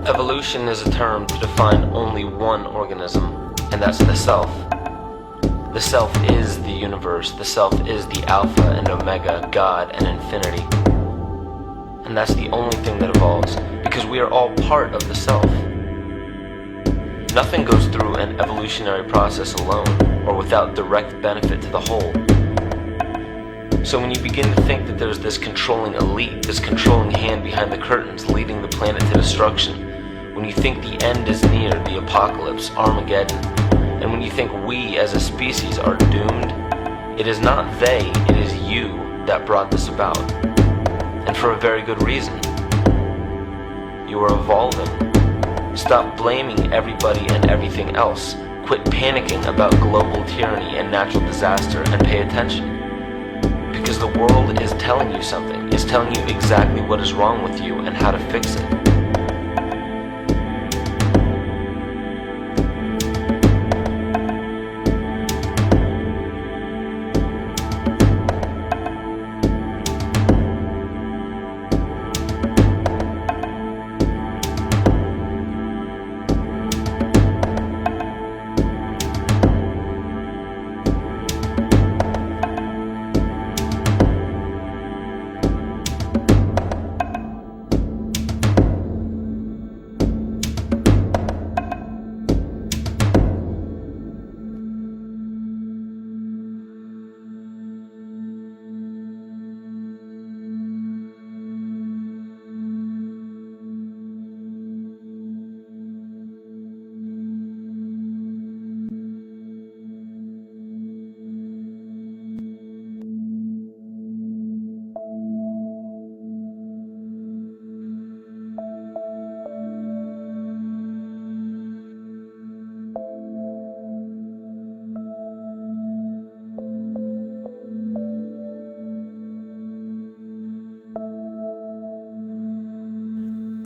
Evolution is a term to define only one organism, and that's the self. The self is the universe, the self is the Alpha and Omega, God and infinity. And that's the only thing that evolves, because we are all part of the self. Nothing goes through an evolutionary process alone, or without direct benefit to the whole. So when you begin to think that there's this controlling elite, this controlling hand behind the curtains leading the planet to destruction, when you think the end is near, the apocalypse, Armageddon, and when you think we as a species are doomed, it is not they, it is you that brought this about. And for a very good reason. You are evolving. Stop blaming everybody and everything else. Quit panicking about global tyranny and natural disaster and pay attention. Because the world is telling you something, is telling you exactly what is wrong with you and how to fix it.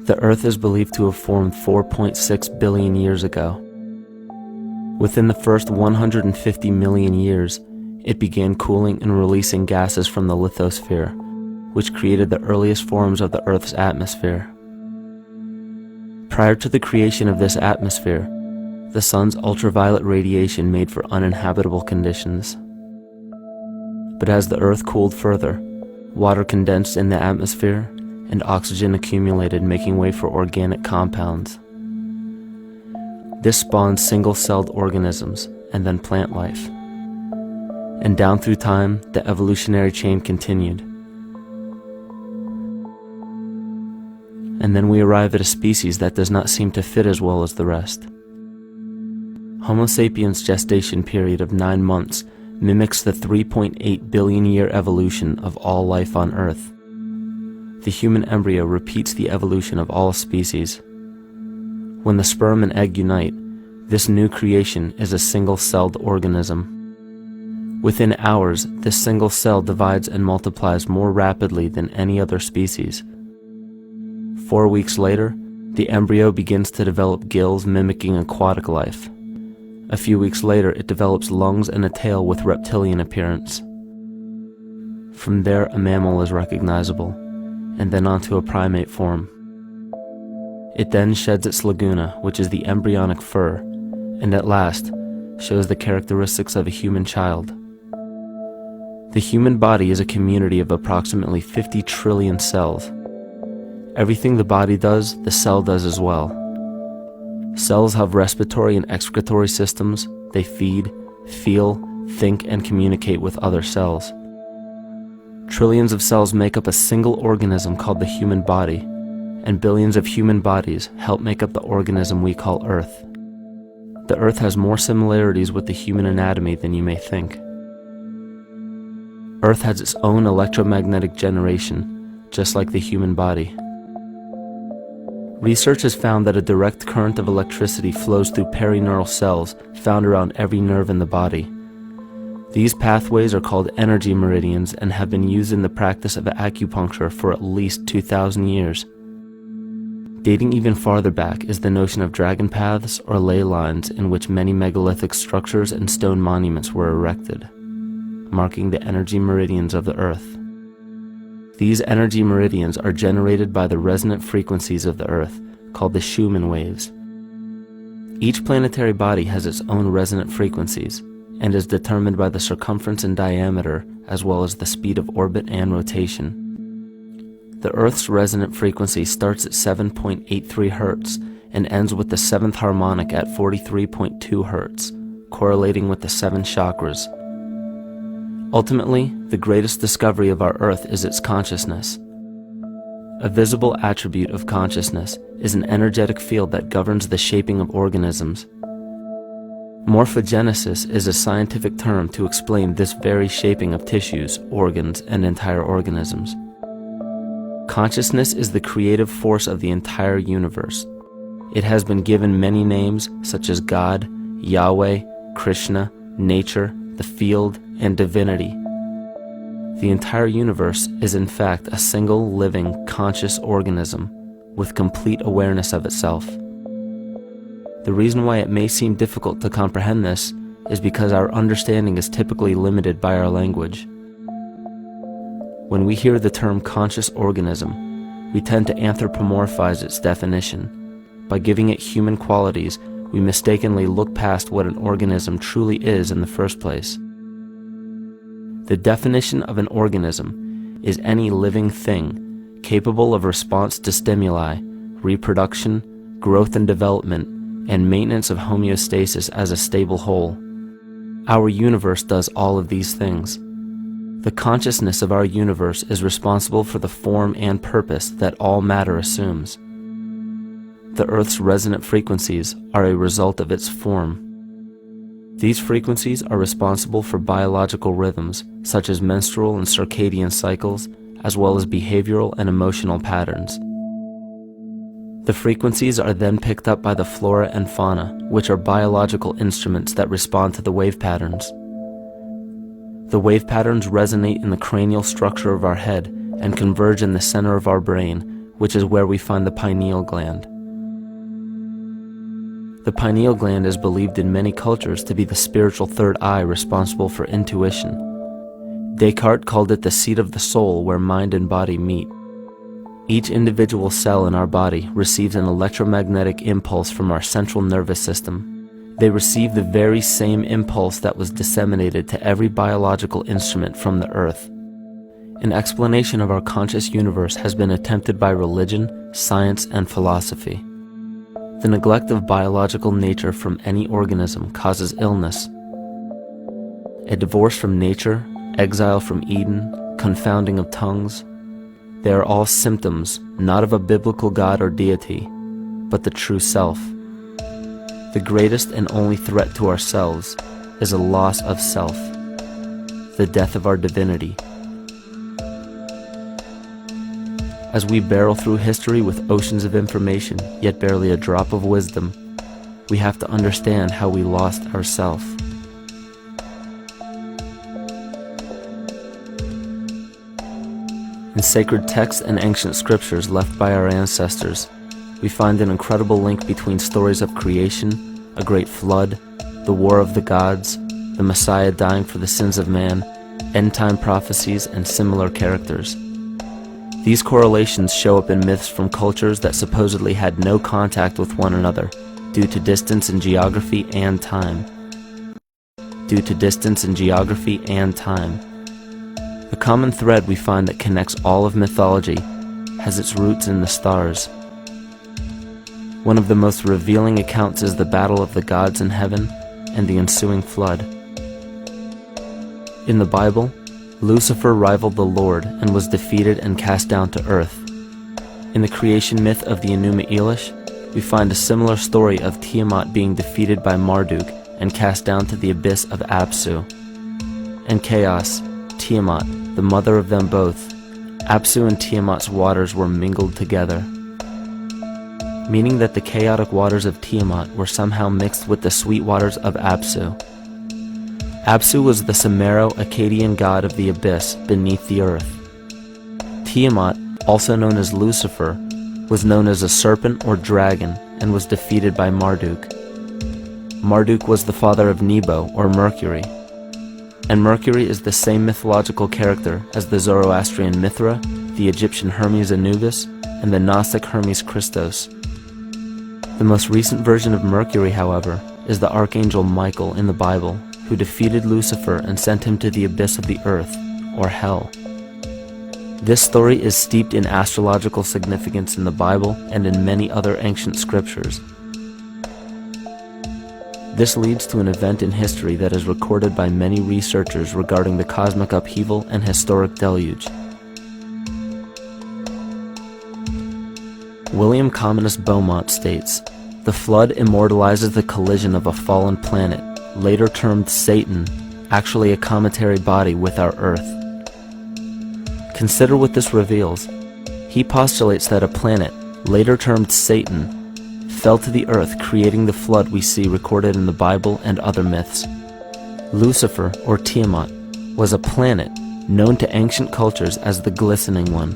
The Earth is believed to have formed 4.6 billion years ago. Within the first 150 million years, it began cooling and releasing gases from the lithosphere, which created the earliest forms of the Earth's atmosphere. Prior to the creation of this atmosphere, the sun's ultraviolet radiation made for uninhabitable conditions. But as the Earth cooled further, water condensed in the atmosphere and oxygen accumulated, making way for organic compounds. This spawned single-celled organisms and then plant life. And down through time, the evolutionary chain continued. And then we arrive at a species that does not seem to fit as well as the rest. Homo sapiens' gestation period of 9 months mimics the 3.8 billion year evolution of all life on Earth. The human embryo repeats the evolution of all species. When the sperm and egg unite, this new creation is a single-celled organism. Within hours, this single cell divides and multiplies more rapidly than any other species. 4 weeks later, the embryo begins to develop gills mimicking aquatic life. A few weeks later, it develops lungs and a tail with reptilian appearance. From there, a mammal is recognizable, and then onto a primate form. It then sheds its laguna, which is the embryonic fur, and at last shows the characteristics of a human child. The human body is a community of approximately 50 trillion cells. Everything the body does, the cell does as well. Cells have respiratory and excretory systems. They feed, feel, think, and communicate with other cells. Trillions of cells make up a single organism called the human body, and billions of human bodies help make up the organism we call Earth. The Earth has more similarities with the human anatomy than you may think. Earth has its own electromagnetic generation, just like the human body. Research has found that a direct current of electricity flows through perineural cells found around every nerve in the body. These pathways are called energy meridians and have been used in the practice of acupuncture for at least 2,000 years. Dating even farther back is the notion of dragon paths or ley lines in which many megalithic structures and stone monuments were erected, marking the energy meridians of the Earth. These energy meridians are generated by the resonant frequencies of the Earth, called the Schumann waves. Each planetary body has its own resonant frequencies and is determined by the circumference and diameter as well as the speed of orbit and rotation. The Earth's resonant frequency starts at 7.83 Hz and ends with the 7th harmonic at 43.2 Hz, correlating with the 7 chakras. Ultimately, the greatest discovery of our Earth is its consciousness. A visible attribute of consciousness is an energetic field that governs the shaping of organisms. Morphogenesis is a scientific term to explain this very shaping of tissues, organs, and entire organisms. Consciousness is the creative force of the entire universe. It has been given many names such as God, Yahweh, Krishna, nature, the field, and divinity. The entire universe is in fact a single living, conscious organism with complete awareness of itself. The reason why it may seem difficult to comprehend this is because our understanding is typically limited by our language. When we hear the term conscious organism, we tend to anthropomorphize its definition. By giving it human qualities, we mistakenly look past what an organism truly is in the first place. The definition of an organism is any living thing capable of response to stimuli, reproduction, growth and development, and maintenance of homeostasis as a stable whole. Our universe does all of these things. The consciousness of our universe is responsible for the form and purpose that all matter assumes. The Earth's resonant frequencies are a result of its form. These frequencies are responsible for biological rhythms, such as menstrual and circadian cycles, as well as behavioral and emotional patterns. The frequencies are then picked up by the flora and fauna, which are biological instruments that respond to the wave patterns. The wave patterns resonate in the cranial structure of our head and converge in the center of our brain, which is where we find the pineal gland. The pineal gland is believed in many cultures to be the spiritual third eye responsible for intuition. Descartes called it the seat of the soul where mind and body meet. Each individual cell in our body receives an electromagnetic impulse from our central nervous system. They receive the very same impulse that was disseminated to every biological instrument from the earth. An explanation of our conscious universe has been attempted by religion, science, and philosophy. The neglect of biological nature from any organism causes illness. A divorce from nature, exile from Eden, confounding of tongues, they are all symptoms not of a biblical God or deity, but the true self. The greatest and only threat to ourselves is a loss of self, the death of our divinity. As we barrel through history with oceans of information, yet barely a drop of wisdom, we have to understand how we lost ourself. In sacred texts and ancient scriptures left by our ancestors, we find an incredible link between stories of creation, a great flood, the war of the gods, the Messiah dying for the sins of man, end-time prophecies, and similar characters. These correlations show up in myths from cultures that supposedly had no contact with one another due to distance in geography and time. The common thread we find that connects all of mythology has its roots in the stars. One of the most revealing accounts is the battle of the gods in heaven and the ensuing flood. In the Bible, Lucifer rivaled the Lord and was defeated and cast down to earth. In the creation myth of the Enuma Elish, we find a similar story of Tiamat being defeated by Marduk and cast down to the abyss of Apsu. In chaos, Tiamat, the mother of them both, Apsu and Tiamat's waters were mingled together, meaning that the chaotic waters of Tiamat were somehow mixed with the sweet waters of Apsu. Apsu was the Sumero-Akkadian god of the abyss beneath the earth. Tiamat, also known as Lucifer, was known as a serpent or dragon and was defeated by Marduk. Marduk was the father of Nebo or Mercury, and Mercury is the same mythological character as the Zoroastrian Mithra, the Egyptian Hermes Anubis, and the Gnostic Hermes Christos. The most recent version of Mercury, however, is the Archangel Michael in the Bible, who defeated Lucifer and sent him to the abyss of the earth, or hell. This story is steeped in astrological significance in the Bible and in many other ancient scriptures. This leads to an event in history that is recorded by many researchers regarding the cosmic upheaval and historic deluge. William Commonus Beaumont states, "The flood immortalizes the collision of a fallen planet, later termed Satan, actually a cometary body with our Earth." Consider what this reveals. He postulates that a planet, later termed Satan, fell to the earth, creating the flood we see recorded in the Bible and other myths. Lucifer, or Tiamat, was a planet known to ancient cultures as the Glistening One,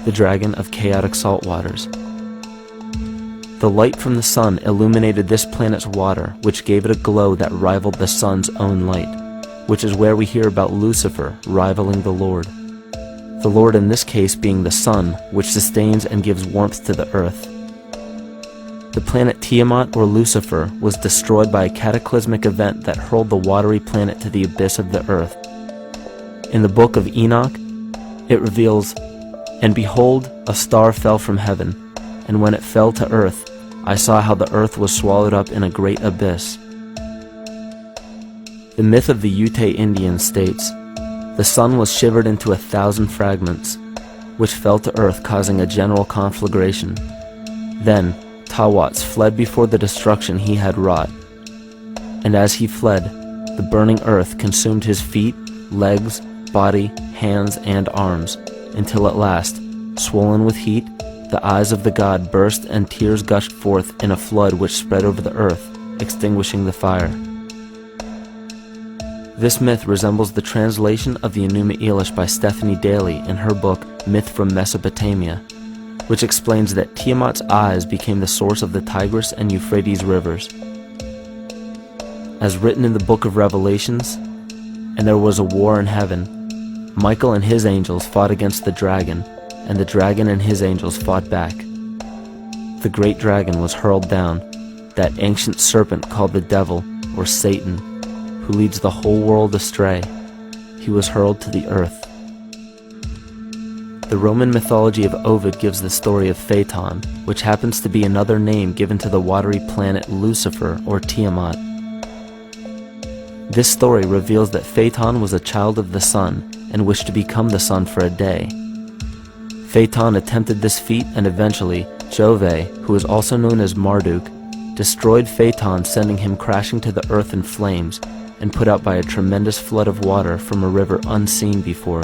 the dragon of chaotic salt waters. The light from the sun illuminated this planet's water, which gave it a glow that rivaled the sun's own light, which is where we hear about Lucifer rivaling the Lord. The Lord in this case being the sun, which sustains and gives warmth to the earth. The planet Tiamat, or Lucifer, was destroyed by a cataclysmic event that hurled the watery planet to the abyss of the earth. In the book of Enoch, it reveals, "And behold, a star fell from heaven, and when it fell to earth, I saw how the earth was swallowed up in a great abyss." The myth of the Ute Indians states, "The sun was shivered into 1,000 fragments, which fell to earth, causing a general conflagration. Then Tawats fled before the destruction he had wrought. And as he fled, the burning earth consumed his feet, legs, body, hands, and arms, until at last, swollen with heat, the eyes of the god burst and tears gushed forth in a flood which spread over the earth, extinguishing the fire." This myth resembles the translation of the Enuma Elish by Stephanie Daly in her book Myth from Mesopotamia, which explains that Tiamat's eyes became the source of the Tigris and Euphrates rivers. As written in the book of Revelations, "And there was a war in heaven. Michael and his angels fought against the dragon, and the dragon and his angels fought back. The great dragon was hurled down, that ancient serpent called the devil, or Satan, who leads the whole world astray. He was hurled to the earth." The Roman mythology of Ovid gives the story of Phaeton, which happens to be another name given to the watery planet Lucifer, or Tiamat. This story reveals that Phaeton was a child of the sun and wished to become the sun for a day. Phaeton attempted this feat, and eventually Jove, who is also known as Marduk, destroyed Phaeton, sending him crashing to the earth in flames and put out by a tremendous flood of water from a river unseen before.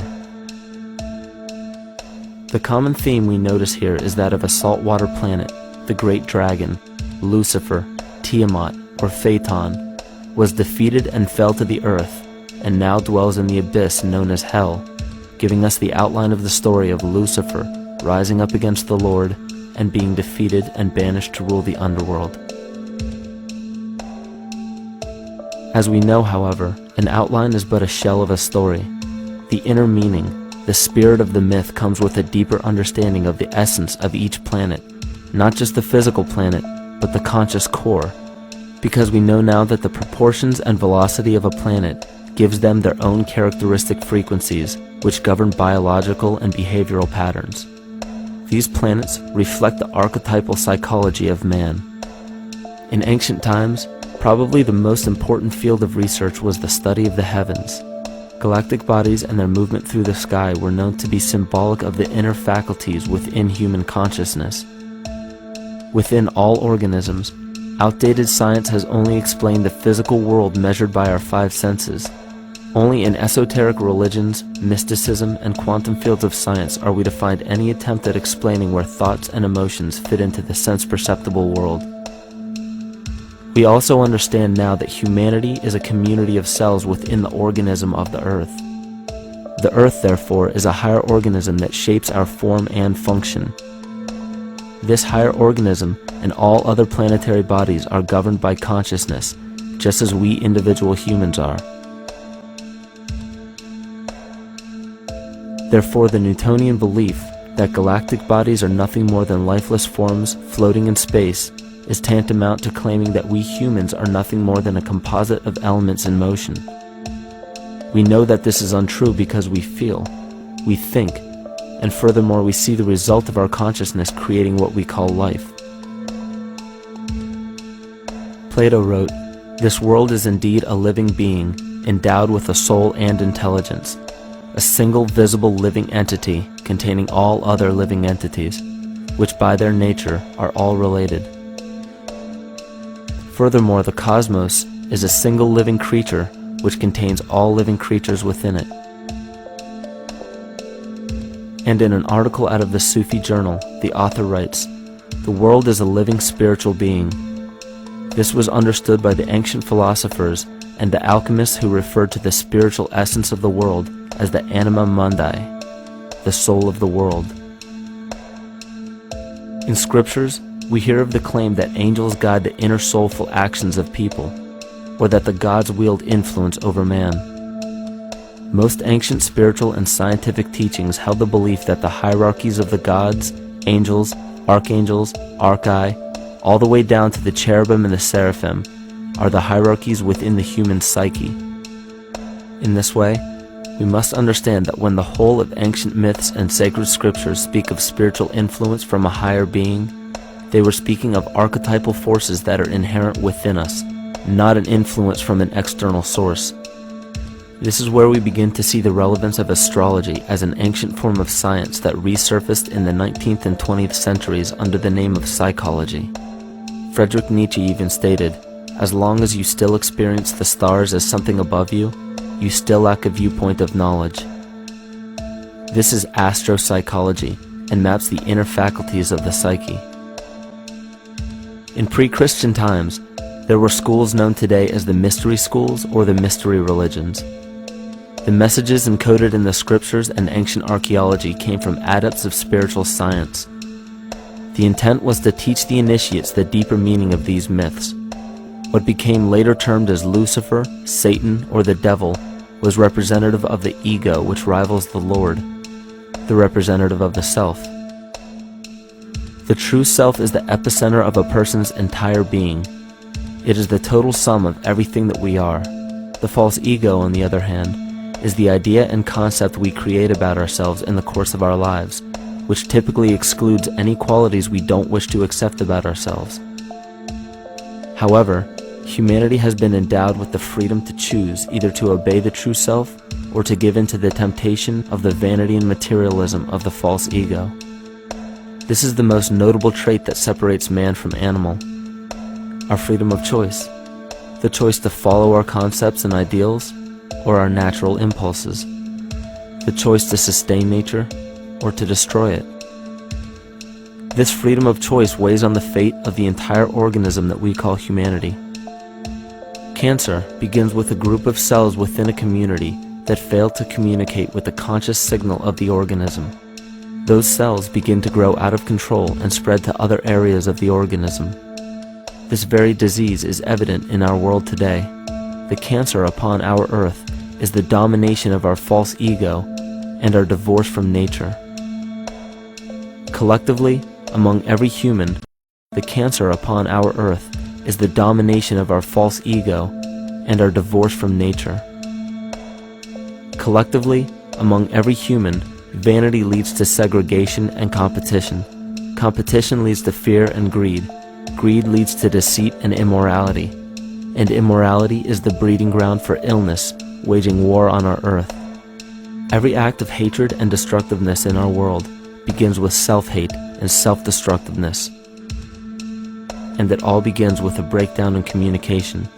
The common theme we notice here is that of a saltwater planet, the great dragon, Lucifer, Tiamat, or Phaeton, was defeated and fell to the earth, and now dwells in the abyss known as hell, giving us the outline of the story of Lucifer rising up against the Lord and being defeated and banished to rule the underworld. As we know, however, an outline is but a shell of a story. The inner meaning, the spirit of the myth, comes with a deeper understanding of the essence of each planet, not just the physical planet, but the conscious core, because we know now that the proportions and velocity of a planet gives them their own characteristic frequencies, which govern biological and behavioral patterns. These planets reflect the archetypal psychology of man. In ancient times, probably the most important field of research was the study of the heavens. Galactic bodies and their movement through the sky were known to be symbolic of the inner faculties within human consciousness. Within all organisms, outdated science has only explained the physical world measured by our five senses. Only in esoteric religions, mysticism, and quantum fields of science are we to find any attempt at explaining where thoughts and emotions fit into the sense-perceptible world. We also understand now that humanity is a community of cells within the organism of the Earth. The Earth, therefore, is a higher organism that shapes our form and function. This higher organism and all other planetary bodies are governed by consciousness, just as we individual humans are. Therefore, the Newtonian belief that galactic bodies are nothing more than lifeless forms floating in space is tantamount to claiming that we humans are nothing more than a composite of elements in motion. We know that this is untrue because we feel, we think, and furthermore we see the result of our consciousness creating what we call life. Plato wrote, "This world is indeed a living being, endowed with a soul and intelligence, a single visible living entity containing all other living entities, which by their nature are all related." Furthermore, the cosmos is a single living creature which contains all living creatures within it. And in an article out of the Sufi journal, the author writes, "The world is a living spiritual being." This was understood by the ancient philosophers and the alchemists who referred to the spiritual essence of the world as the anima mundi, the soul of the world. In scriptures, we hear of the claim that angels guide the inner soulful actions of people, or that the gods wield influence over man. Most ancient spiritual and scientific teachings held the belief that the hierarchies of the gods, angels, archangels, archai, all the way down to the cherubim and the seraphim, are the hierarchies within the human psyche. In this way, we must understand that when the whole of ancient myths and sacred scriptures speak of spiritual influence from a higher being, they were speaking of archetypal forces that are inherent within us, not an influence from an external source. This is where we begin to see the relevance of astrology as an ancient form of science that resurfaced in the 19th and 20th centuries under the name of psychology. Friedrich Nietzsche even stated, "As long as you still experience the stars as something above you, you still lack a viewpoint of knowledge." This is astropsychology and maps the inner faculties of the psyche. In pre-Christian times, there were schools known today as the mystery schools or the mystery religions. The messages encoded in the scriptures and ancient archaeology came from adepts of spiritual science. The intent was to teach the initiates the deeper meaning of these myths. What became later termed as Lucifer, Satan, or the devil was representative of the ego which rivals the Lord, the representative of the self. The true self is the epicenter of a person's entire being. It is the total sum of everything that we are. The false ego, on the other hand, is the idea and concept we create about ourselves in the course of our lives, which typically excludes any qualities we don't wish to accept about ourselves. However, humanity has been endowed with the freedom to choose either to obey the true self or to give in to the temptation of the vanity and materialism of the false ego. This is the most notable trait that separates man from animal: our freedom of choice, the choice to follow our concepts and ideals or our natural impulses, the choice to sustain nature or to destroy it. This freedom of choice weighs on the fate of the entire organism that we call humanity. Cancer begins with a group of cells within a community that fail to communicate with the conscious signal of the organism. Those cells begin to grow out of control and spread to other areas of the organism. This very disease is evident in our world today. The cancer upon our earth is the domination of our false ego and our divorce from nature. Collectively, among every human, the cancer upon our earth is the domination of our false ego and our divorce from nature. Collectively, among every human, vanity leads to segregation and competition. Competition leads to fear and greed. Greed leads to deceit and immorality. And immorality is the breeding ground for illness, waging war on our earth. Every act of hatred and destructiveness in our world begins with self-hate and self-destructiveness. And it all begins with a breakdown in communication.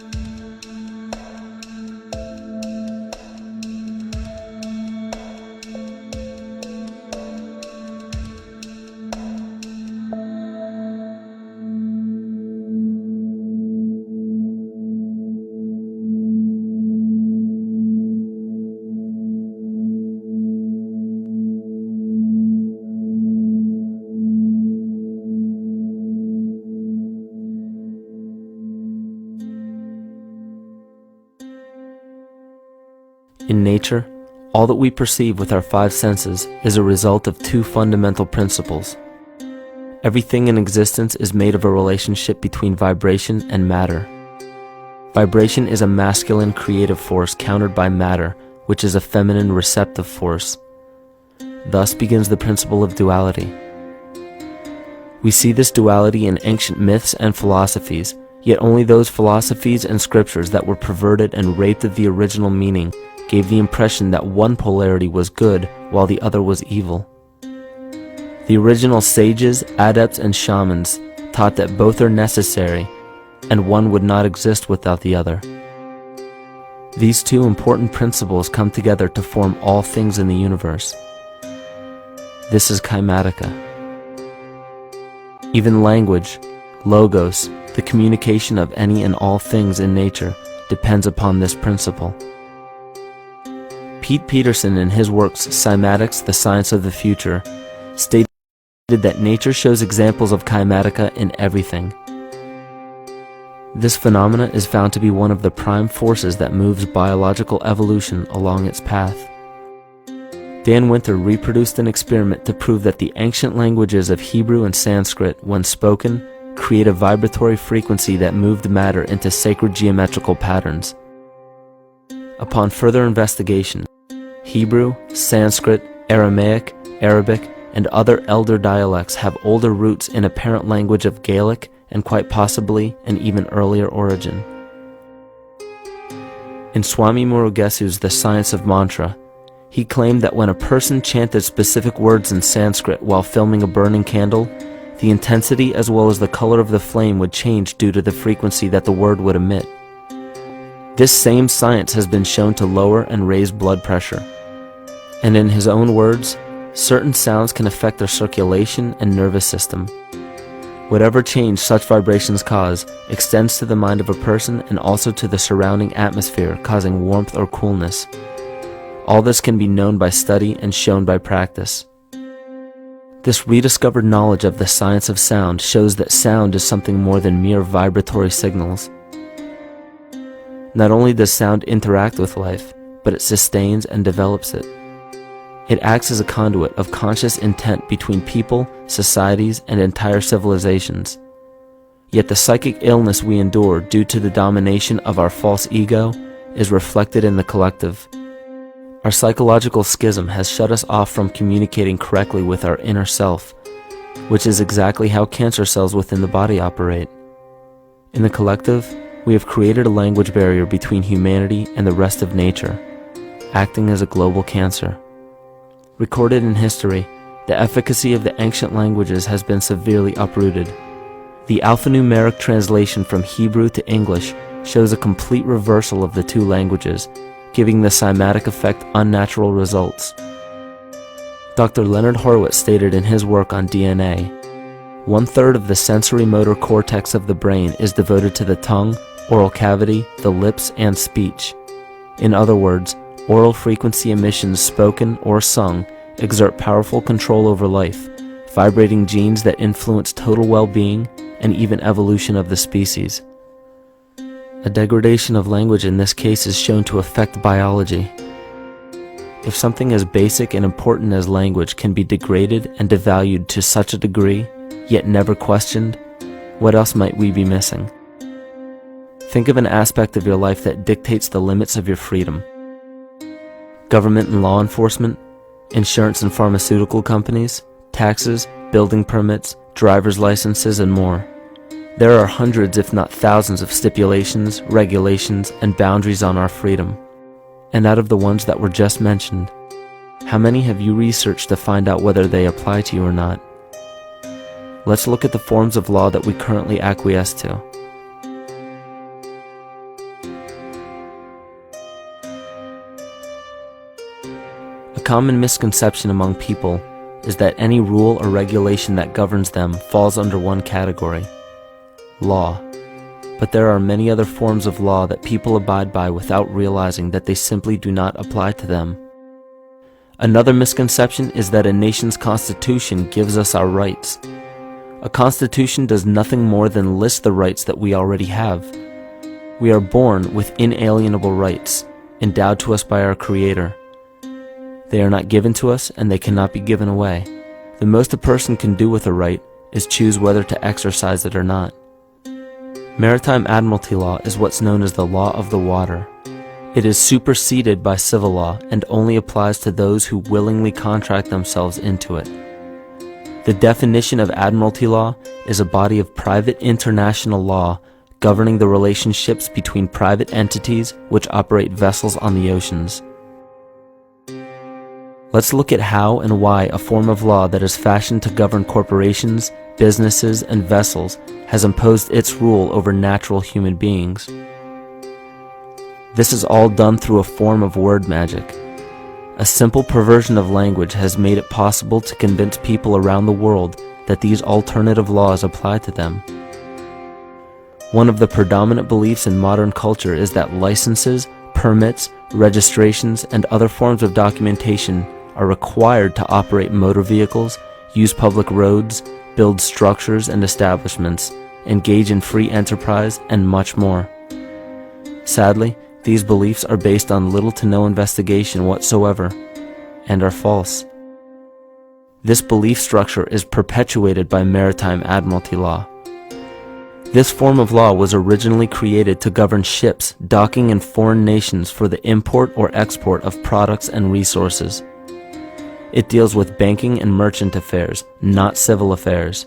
In nature, all that we perceive with our five senses is a result of two fundamental principles. Everything in existence is made of a relationship between vibration and matter. Vibration is a masculine creative force countered by matter, which is a feminine receptive force. Thus begins the principle of duality. We see this duality in ancient myths and philosophies, yet only those philosophies and scriptures that were perverted and raped of the original meaning gave the impression that one polarity was good while the other was evil. The original sages, adepts, and shamans taught that both are necessary, and one would not exist without the other. These two important principles come together to form all things in the universe. This is KYMATICA. Even language, logos, the communication of any and all things in nature, depends upon this principle. Pete Peterson, in his works Cymatics, The Science of the Future, stated that nature shows examples of KYMATICA in everything. This phenomena is found to be one of the prime forces that moves biological evolution along its path. Dan Winter reproduced an experiment to prove that the ancient languages of Hebrew and Sanskrit, when spoken, create a vibratory frequency that moved matter into sacred geometrical patterns. Upon further investigation, Hebrew, Sanskrit, Aramaic, Arabic, and other elder dialects have older roots in a parent language of Gaelic and quite possibly an even earlier origin. In Swami Murugesu's The Science of Mantra, he claimed that when a person chanted specific words in Sanskrit while filming a burning candle, the intensity as well as the color of the flame would change due to the frequency that the word would emit. This same science has been shown to lower and raise blood pressure. And in his own words, certain sounds can affect their circulation and nervous system. Whatever change such vibrations cause extends to the mind of a person and also to the surrounding atmosphere, causing warmth or coolness. All this can be known by study and shown by practice. This rediscovered knowledge of the science of sound shows that sound is something more than mere vibratory signals. Not only does sound interact with life, but it sustains and develops it. It acts as a conduit of conscious intent between people, societies, and entire civilizations. Yet the psychic illness we endure due to the domination of our false ego is reflected in the collective. Our psychological schism has shut us off from communicating correctly with our inner self, which is exactly how cancer cells within the body operate. In the collective, we have created a language barrier between humanity and the rest of nature, acting as a global cancer. Recorded in history, the efficacy of the ancient languages has been severely uprooted. The alphanumeric translation from Hebrew to English shows a complete reversal of the two languages, giving the cymatic effect unnatural results. Dr. Leonard Horowitz stated in his work on DNA, 1/3 of the sensory motor cortex of the brain is devoted to the tongue, oral cavity, the lips, and speech. In other words, oral frequency emissions spoken or sung exert powerful control over life, vibrating genes that influence total well-being and even evolution of the species. A degradation of language in this case is shown to affect biology. If something as basic and important as language can be degraded and devalued to such a degree, yet never questioned, what else might we be missing? Think of an aspect of your life that dictates the limits of your freedom. Government and law enforcement, insurance and pharmaceutical companies, taxes, building permits, driver's licenses, and more. There are hundreds if not thousands of stipulations, regulations, and boundaries on our freedom. And out of the ones that were just mentioned, how many have you researched to find out whether they apply to you or not? Let's look at the forms of law that we currently acquiesce to. A common misconception among people is that any rule or regulation that governs them falls under one category: law. But there are many other forms of law that people abide by without realizing that they simply do not apply to them. Another misconception is that a nation's constitution gives us our rights. A constitution does nothing more than list the rights that we already have. We are born with inalienable rights, endowed to us by our Creator. They are not given to us, and they cannot be given away. The most a person can do with a right is choose whether to exercise it or not. Maritime Admiralty law is what's known as the law of the water. It is superseded by civil law and only applies to those who willingly contract themselves into it. The definition of Admiralty law is a body of private international law governing the relationships between private entities which operate vessels on the oceans. Let's look at how and why a form of law that is fashioned to govern corporations, businesses, and vessels has imposed its rule over natural human beings. This is all done through a form of word magic. A simple perversion of language has made it possible to convince people around the world that these alternative laws apply to them. One of the predominant beliefs in modern culture is that licenses, permits, registrations, and other forms of documentation are required to operate motor vehicles, use public roads, build structures and establishments, engage in free enterprise, and much more. Sadly, these beliefs are based on little to no investigation whatsoever, and are false. This belief structure is perpetuated by Maritime Admiralty law. This form of law was originally created to govern ships docking in foreign nations for the import or export of products and resources. It deals with banking and merchant affairs, not civil affairs.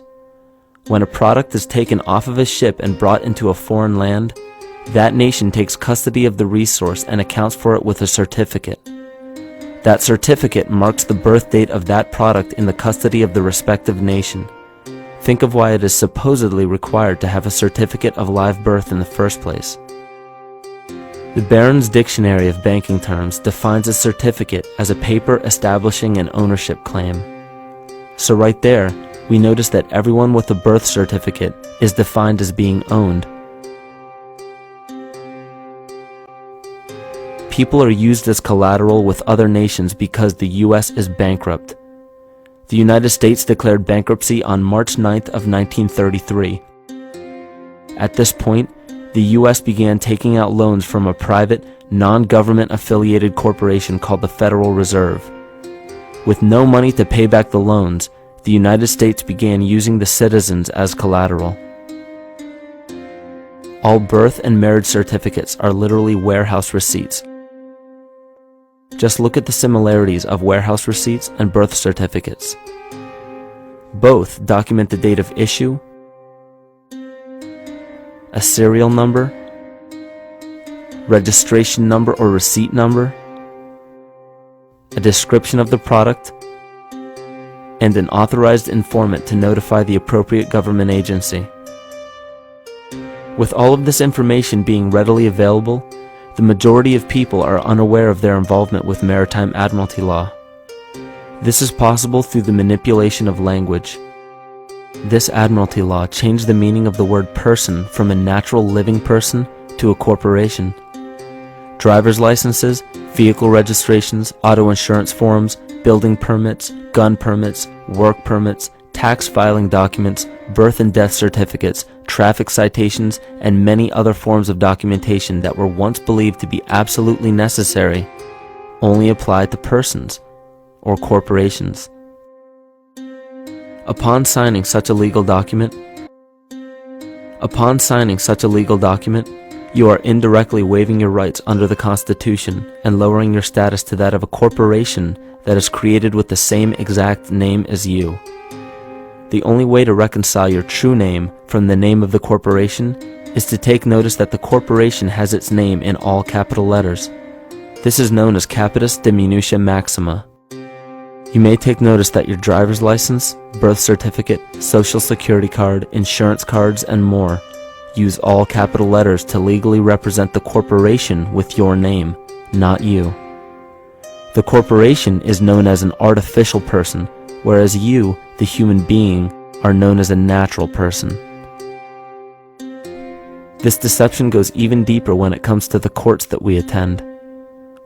When a product is taken off of a ship and brought into a foreign land, that nation takes custody of the resource and accounts for it with a certificate. That certificate marks the birth date of that product in the custody of the respective nation. Think of why it is supposedly required to have a certificate of live birth in the first place. The Barron's Dictionary of Banking Terms defines a certificate as a paper establishing an ownership claim. So right there, we notice that everyone with a birth certificate is defined as being owned. People are used as collateral with other nations because the U.S. is bankrupt. The United States declared bankruptcy on March 9th of 1933. At this point, the U.S. began taking out loans from a private, non-government affiliated corporation called the Federal Reserve. With no money to pay back the loans, the United States began using the citizens as collateral. All birth and marriage certificates are literally warehouse receipts. Just look at the similarities of warehouse receipts and birth certificates. Both document the date of issue, a serial number, registration number or receipt number, a description of the product, and an authorized informant to notify the appropriate government agency. With all of this information being readily available, the majority of people are unaware of their involvement with Maritime Admiralty law. This is possible through the manipulation of language. This Admiralty law changed the meaning of the word person from a natural living person to a corporation. Driver's licenses, vehicle registrations, auto insurance forms, building permits, gun permits, work permits, tax filing documents, birth and death certificates, traffic citations, and many other forms of documentation that were once believed to be absolutely necessary only apply to persons or corporations. Upon signing such a legal document, you are indirectly waiving your rights under the Constitution and lowering your status to that of a corporation that is created with the same exact name as you. The only way to reconcile your true name from the name of the corporation is to take notice that the corporation has its name in all capital letters. This is known as capitis diminutia maxima. You may take notice that your driver's license, birth certificate, social security card, insurance cards, and more use all capital letters to legally represent the corporation with your name, not you. The corporation is known as an artificial person, whereas you, the human being, are known as a natural person. This deception goes even deeper when it comes to the courts that we attend.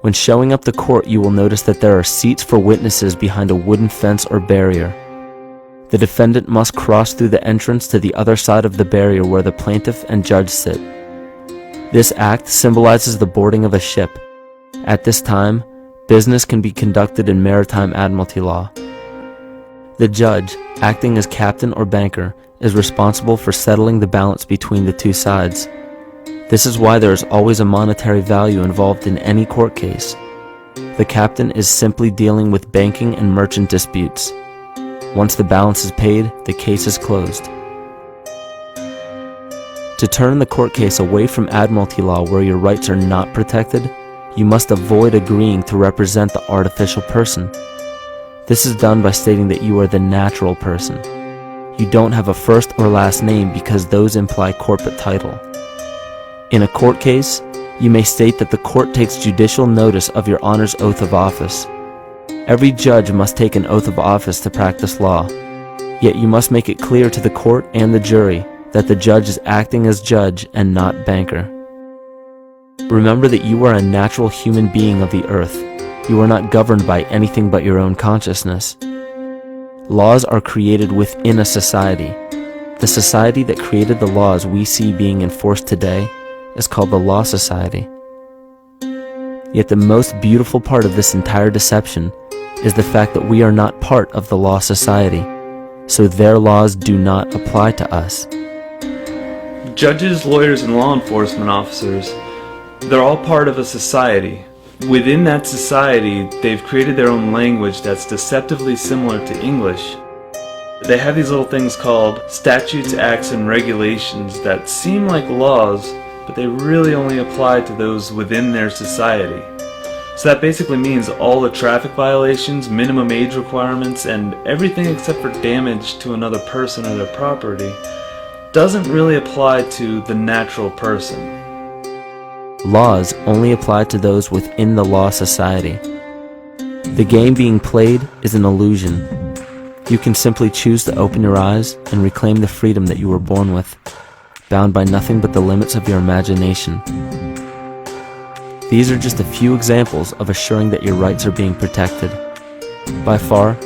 When showing up to court, you will notice that there are seats for witnesses behind a wooden fence or barrier. The defendant must cross through the entrance to the other side of the barrier where the plaintiff and judge sit. This act symbolizes the boarding of a ship. At this time, business can be conducted in Maritime Admiralty law. The judge, acting as captain or banker, is responsible for settling the balance between the two sides. This is why there is always a monetary value involved in any court case. The captain is simply dealing with banking and merchant disputes. Once the balance is paid, the case is closed. To turn the court case away from admiralty law where your rights are not protected, you must avoid agreeing to represent the artificial person. This is done by stating that you are the natural person. You don't have a first or last name because those imply corporate title. In a court case, you may state that the court takes judicial notice of your honor's oath of office. Every judge must take an oath of office to practice law, yet you must make it clear to the court and the jury that the judge is acting as judge and not banker. Remember that you are a natural human being of the earth. You are not governed by anything but your own consciousness. Laws are created within a society. The society that created the laws we see being enforced today is called the Law Society. Yet the most beautiful part of this entire deception is the fact that we are not part of the Law Society, so their laws do not apply to us. Judges, lawyers, and law enforcement officers, they're all part of a society. Within that society, they've created their own language that's deceptively similar to English. They have these little things called statutes, acts, and regulations that seem like laws, but they really only apply to those within their society. So that basically means all the traffic violations, minimum age requirements, and everything except for damage to another person or their property doesn't really apply to the natural person. Laws only apply to those within the Law Society. The game being played is an illusion. You can simply choose to open your eyes and reclaim the freedom that you were born with, bound by nothing but the limits of your imagination. These are just a few examples of assuring that your rights are being protected. By far,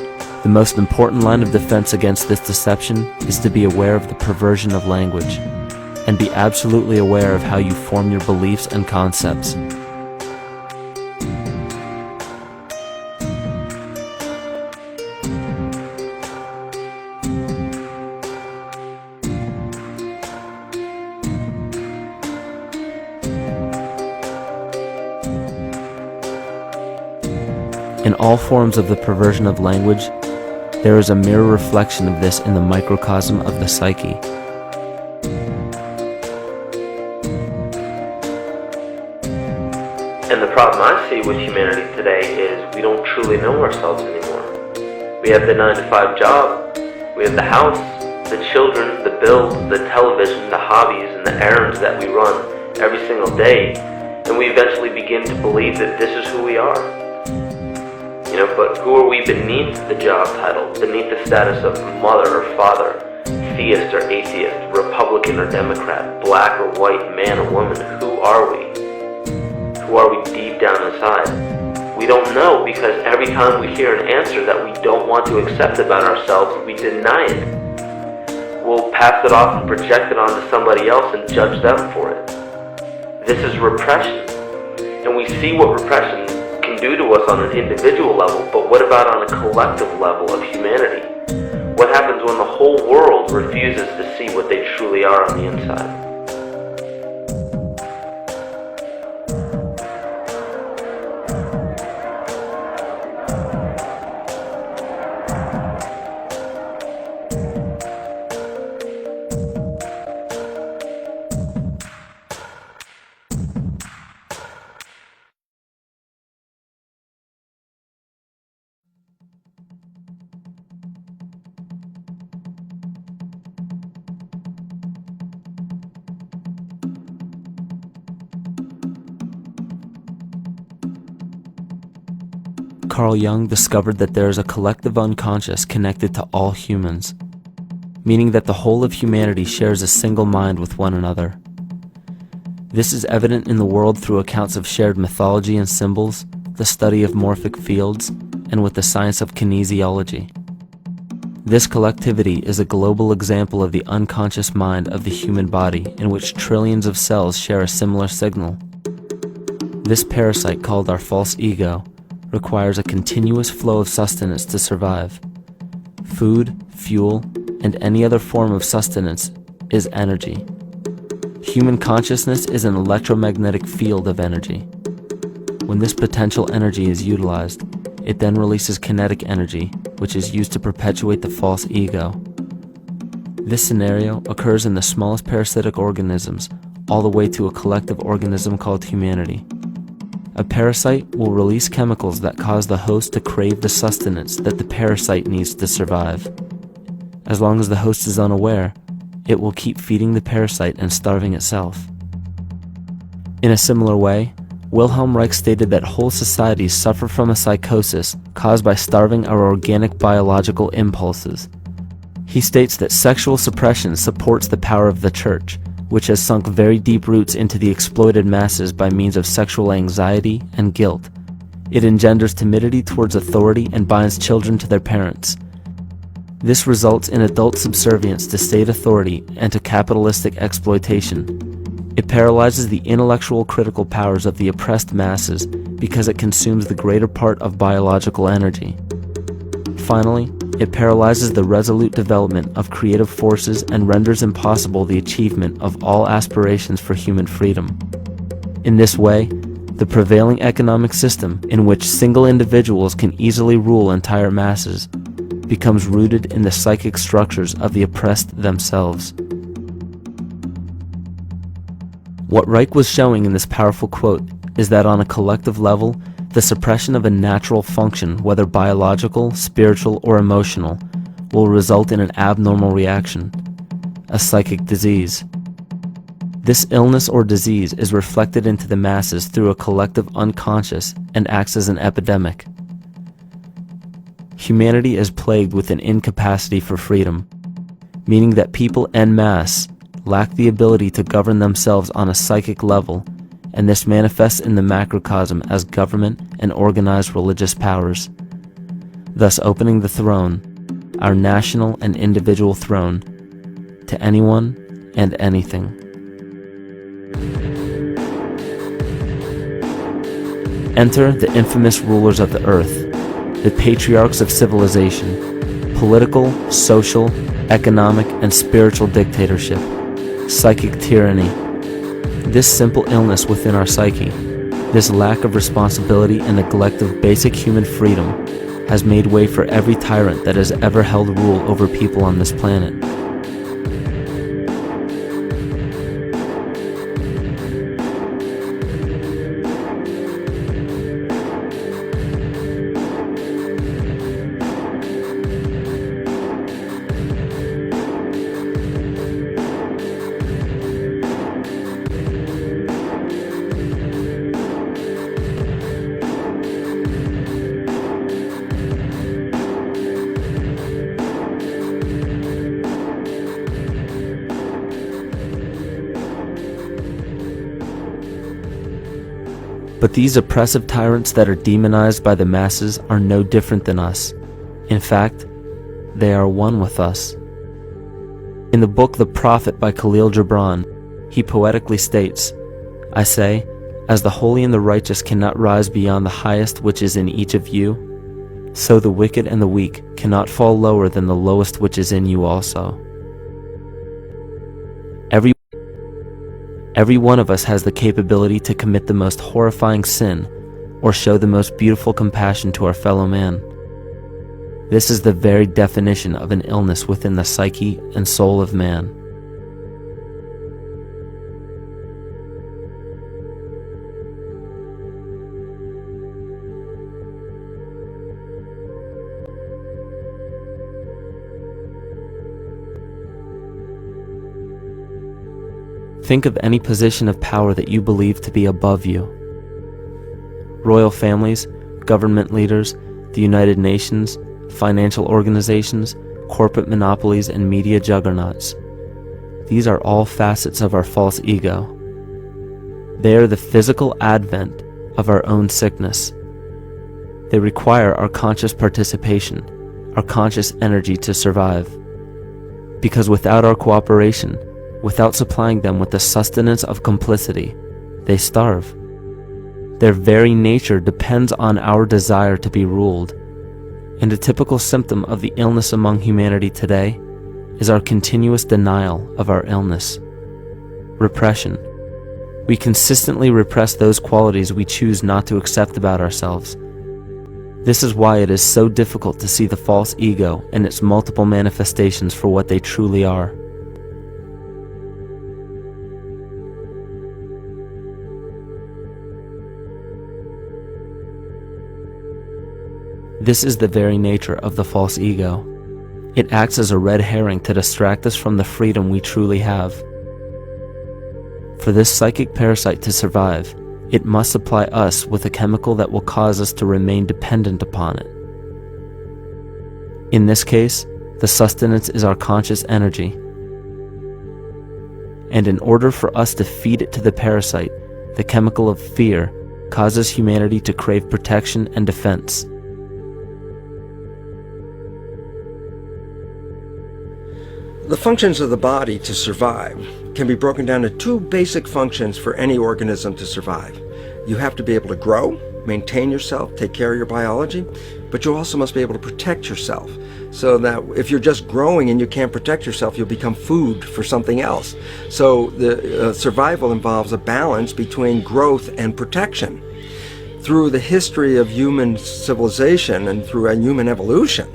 the most important line of defense against this deception is to be aware of the perversion of language, and be absolutely aware of how you form your beliefs and concepts. In all forms of the perversion of language, there is a mirror reflection of this in the microcosm of the psyche. And the problem I see with humanity today is we don't truly know ourselves anymore. We have the 9-to-5 job, we have the house, the children, the bills, the television, the hobbies, and the errands that we run every single day, and we eventually begin to believe that this is who we are. But who are we beneath the job title, beneath the status of mother or father, theist or atheist, Republican or Democrat, black or white, man or woman? Who are we? Who are we deep down inside? We don't know, because every time we hear an answer that we don't want to accept about ourselves, we deny it. We'll pass it off and project it onto somebody else and judge them for it. This is repression. And we see what repression can do to us on an individual level, but what about on a collective level of humanity? What happens when the whole world refuses to see what they truly are on the inside? Carl Jung discovered that there is a collective unconscious connected to all humans, meaning that the whole of humanity shares a single mind with one another. This is evident in the world through accounts of shared mythology and symbols, the study of morphic fields, and with the science of kinesiology. This collectivity is a global example of the unconscious mind of the human body, in which trillions of cells share a similar signal. This parasite, called our false ego, requires a continuous flow of sustenance to survive. Food, fuel, and any other form of sustenance is energy. Human consciousness is an electromagnetic field of energy. When this potential energy is utilized, it then releases kinetic energy, which is used to perpetuate the false ego. This scenario occurs in the smallest parasitic organisms, all the way to a collective organism called humanity. A parasite will release chemicals that cause the host to crave the sustenance that the parasite needs to survive. As long as the host is unaware, it will keep feeding the parasite and starving itself. In a similar way, Wilhelm Reich stated that whole societies suffer from a psychosis caused by starving our organic biological impulses. He states that sexual suppression supports the power of the church, which has sunk very deep roots into the exploited masses by means of sexual anxiety and guilt. It engenders timidity towards authority and binds children to their parents. This results in adult subservience to state authority and to capitalistic exploitation. It paralyzes the intellectual critical powers of the oppressed masses because it consumes the greater part of biological energy. Finally, it paralyzes the resolute development of creative forces and renders impossible the achievement of all aspirations for human freedom. In this way, the prevailing economic system, in which single individuals can easily rule entire masses, becomes rooted in the psychic structures of the oppressed themselves. What Reich was showing in this powerful quote is that on a collective level, the suppression of a natural function, whether biological, spiritual, or emotional, will result in an abnormal reaction, a psychic disease. This illness or disease is reflected into the masses through a collective unconscious and acts as an epidemic. Humanity is plagued with an incapacity for freedom, meaning that people en masse lack the ability to govern themselves on a psychic level, and this manifests in the macrocosm as government and organized religious powers, thus opening the throne, our national and individual throne, to anyone and anything. Enter the infamous rulers of the earth, the patriarchs of civilization, political, social, economic, and spiritual dictatorship, psychic tyranny. This simple illness within our psyche, this lack of responsibility and neglect of basic human freedom, has made way for every tyrant that has ever held rule over people on this planet. But these oppressive tyrants that are demonized by the masses are no different than us. In fact, they are one with us. In the book The Prophet by Khalil Gibran, he poetically states, "I say, as the holy and the righteous cannot rise beyond the highest which is in each of you, so the wicked and the weak cannot fall lower than the lowest which is in you also." Every one of us has the capability to commit the most horrifying sin or show the most beautiful compassion to our fellow man. This is the very definition of an illness within the psyche and soul of man. Think of any position of power that you believe to be above you. Royal families, government leaders, the United Nations, financial organizations, corporate monopolies, and media juggernauts. These are all facets of our false ego. They are the physical advent of our own sickness. They require our conscious participation, our conscious energy to survive. Because without our cooperation, without supplying them with the sustenance of complicity, they starve. Their very nature depends on our desire to be ruled. And a typical symptom of the illness among humanity today is our continuous denial of our illness. Repression. We consistently repress those qualities we choose not to accept about ourselves. This is why it is so difficult to see the false ego and its multiple manifestations for what they truly are. This is the very nature of the false ego. It acts as a red herring to distract us from the freedom we truly have. For this psychic parasite to survive, it must supply us with a chemical that will cause us to remain dependent upon it. In this case, the sustenance is our conscious energy. And in order for us to feed it to the parasite, the chemical of fear causes humanity to crave protection and defense. The functions of the body to survive can be broken down to two basic functions for any organism to survive. You have to be able to grow, maintain yourself, take care of your biology, but you also must be able to protect yourself, so that if you're just growing and you can't protect yourself, you'll become food for something else. So the survival involves a balance between growth and protection. Through the history of human civilization and through human evolution,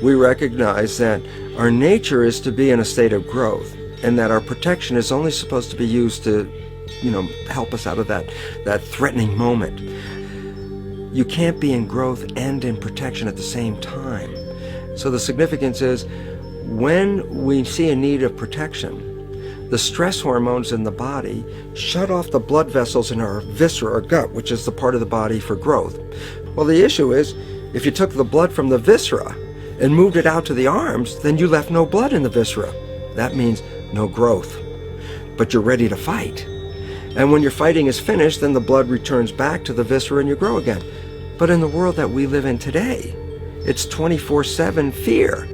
we recognize that our nature is to be in a state of growth, and that our protection is only supposed to be used to, help us out of that threatening moment. You can't be in growth and in protection at the same time. So the significance is, when we see a need of protection, the stress hormones in the body shut off the blood vessels in our viscera or gut, which is the part of the body for growth. Well, the issue is, if you took the blood from the viscera and moved it out to the arms, then you left no blood in the viscera. That means no growth. But you're ready to fight. And when your fighting is finished, then the blood returns back to the viscera and you grow again. But in the world that we live in today, it's 24/7 fear.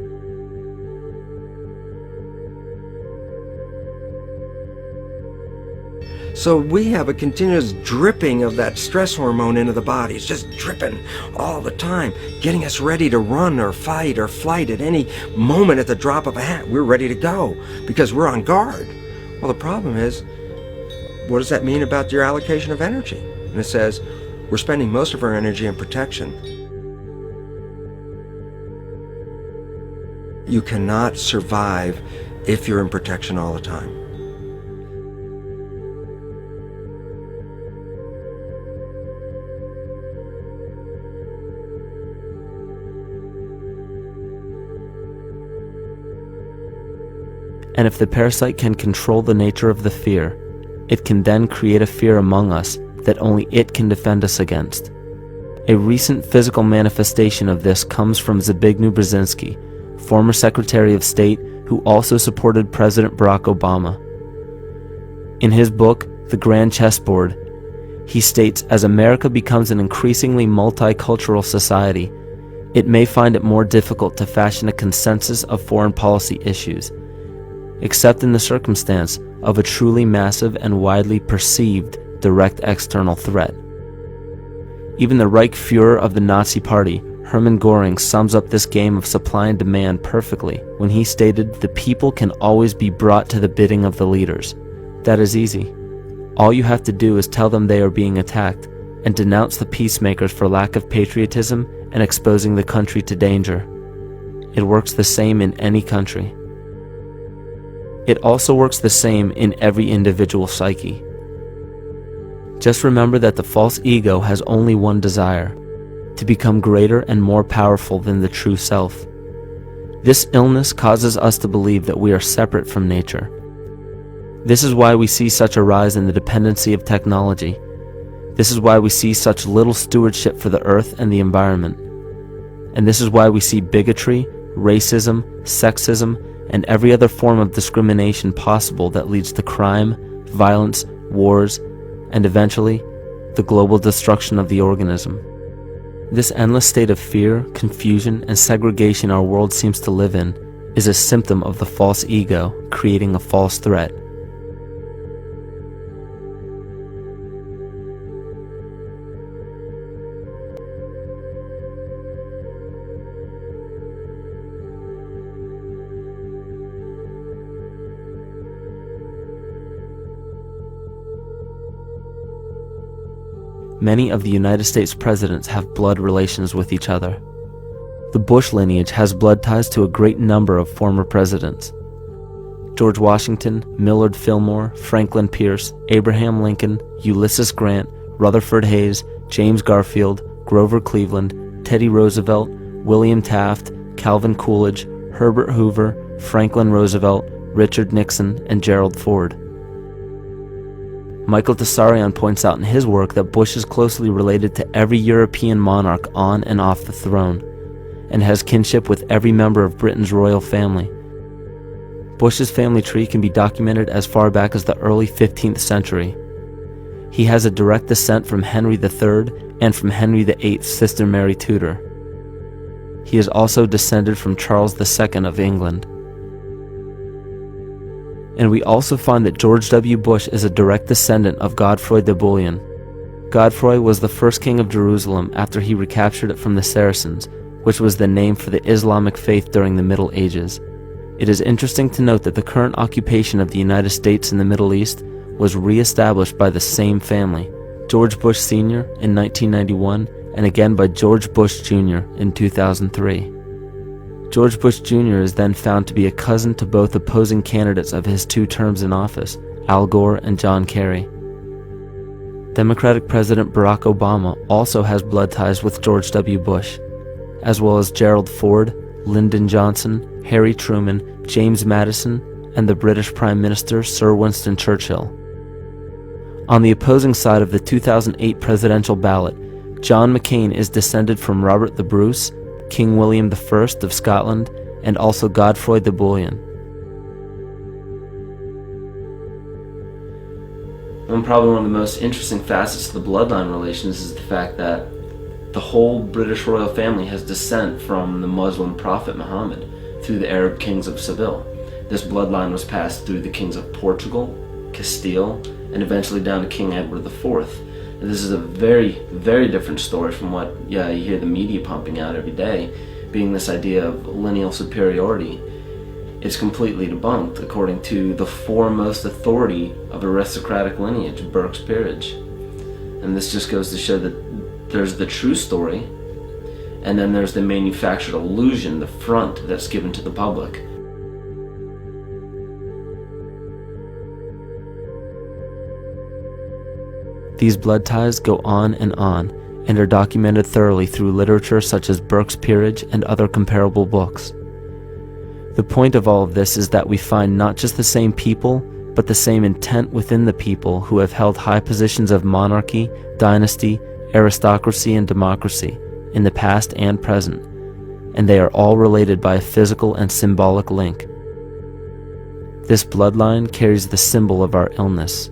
So we have a continuous dripping of that stress hormone into the body. It's just dripping all the time, getting us ready to run or fight or flight at any moment at the drop of a hat. We're ready to go because we're on guard. Well, the problem is, what does that mean about your allocation of energy? And it says, we're spending most of our energy in protection. You cannot survive if you're in protection all the time. And if the parasite can control the nature of the fear, it can then create a fear among us that only it can defend us against. A recent physical manifestation of this comes from Zbigniew Brzezinski, former Secretary of State who also supported President Barack Obama. In his book, The Grand Chessboard, he states, as America becomes an increasingly multicultural society, it may find it more difficult to fashion a consensus of foreign policy issues, except in the circumstance of a truly massive and widely perceived direct external threat. Even the Reichsfuhrer of the Nazi Party, Hermann Göring, sums up this game of supply and demand perfectly when he stated, "The people can always be brought to the bidding of the leaders." That is easy. All you have to do is tell them they are being attacked and denounce the peacemakers for lack of patriotism and exposing the country to danger. It works the same in any country. It also works the same in every individual psyche. Just remember that the false ego has only one desire: to become greater and more powerful than the true self. This illness causes us to believe that we are separate from nature. This is why we see such a rise in the dependency of technology. This is why we see such little stewardship for the earth and the environment. And this is why we see bigotry, racism, sexism, and every other form of discrimination possible that leads to crime, violence, wars, and eventually, the global destruction of the organism. This endless state of fear, confusion, and segregation our world seems to live in is a symptom of the false ego creating a false threat. many of the United States presidents have blood relations with each other. The Bush lineage has blood ties to a great number of former presidents. George Washington, Millard Fillmore, Franklin Pierce, Abraham Lincoln, Ulysses Grant, Rutherford Hayes, James Garfield, Grover Cleveland, Teddy Roosevelt, William Taft, Calvin Coolidge, Herbert Hoover, Franklin Roosevelt, Richard Nixon, and Gerald Ford. Michael Tessarion points out in his work that Bush is closely related to every European monarch on and off the throne, and has kinship with every member of Britain's royal family. Bush's family tree can be documented as far back as the early 15th century. He has a direct descent from Henry III and from Henry VIII's sister Mary Tudor. He is also descended from Charles II of England. And we also find that George W. Bush is a direct descendant of Godfrey de Bouillon. Godfrey was the first king of Jerusalem after he recaptured it from the Saracens, which was the name for the Islamic faith during the Middle Ages. It is interesting to note that the current occupation of the United States in the Middle East was re-established by the same family, George Bush Sr. in 1991, and again by George Bush Jr. in 2003. George Bush Jr. is then found to be a cousin to both opposing candidates of his 2 terms in office, Al Gore and John Kerry. Democratic President Barack Obama also has blood ties with George W. Bush, as well as Gerald Ford, Lyndon Johnson, Harry Truman, James Madison, and the British Prime Minister Sir Winston Churchill. On the opposing side of the 2008 presidential ballot, John McCain is descended from Robert the Bruce, King William I of Scotland, and also Godfrey de Bouillon. And probably one of the most interesting facets of the bloodline relations is the fact that the whole British royal family has descent from the Muslim prophet Muhammad through the Arab kings of Seville. This bloodline was passed through the kings of Portugal, Castile, and eventually down to King Edward IV. And this is a very, very different story from what you hear the media pumping out every day, being this idea of lineal superiority. It's completely debunked according to the foremost authority of aristocratic lineage, Burke's Peerage. And this just goes to show that there's the true story, and then there's the manufactured illusion, the front that's given to the public. These blood ties go on and are documented thoroughly through literature such as Burke's Peerage and other comparable books. The point of all of this is that we find not just the same people, but the same intent within the people who have held high positions of monarchy, dynasty, aristocracy, and democracy in the past and present, and they are all related by a physical and symbolic link. This bloodline carries the symbol of our illness.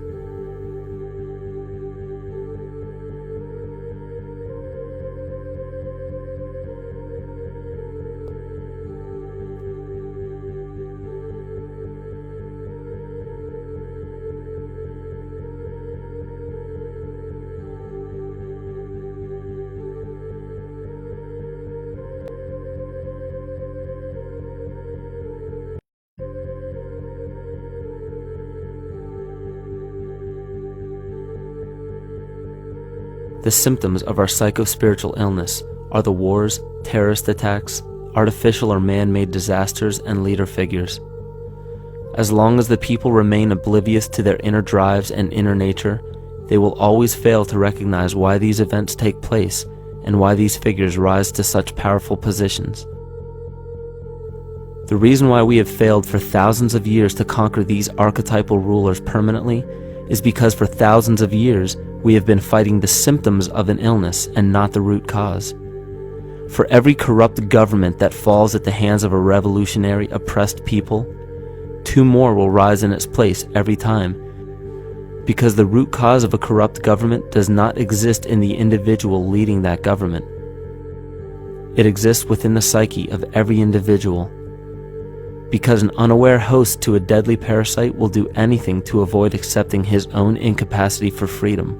The symptoms of our psycho-spiritual illness are the wars, terrorist attacks, artificial or man-made disasters, and leader figures. As long as the people remain oblivious to their inner drives and inner nature, they will always fail to recognize why these events take place and why these figures rise to such powerful positions. The reason why we have failed for thousands of years to conquer these archetypal rulers permanently is because for thousands of years we have been fighting the symptoms of an illness and not the root cause. For every corrupt government that falls at the hands of a revolutionary, oppressed people, 2 more will rise in its place every time, because the root cause of a corrupt government does not exist in the individual leading that government. It exists within the psyche of every individual, because an unaware host to a deadly parasite will do anything to avoid accepting his own incapacity for freedom.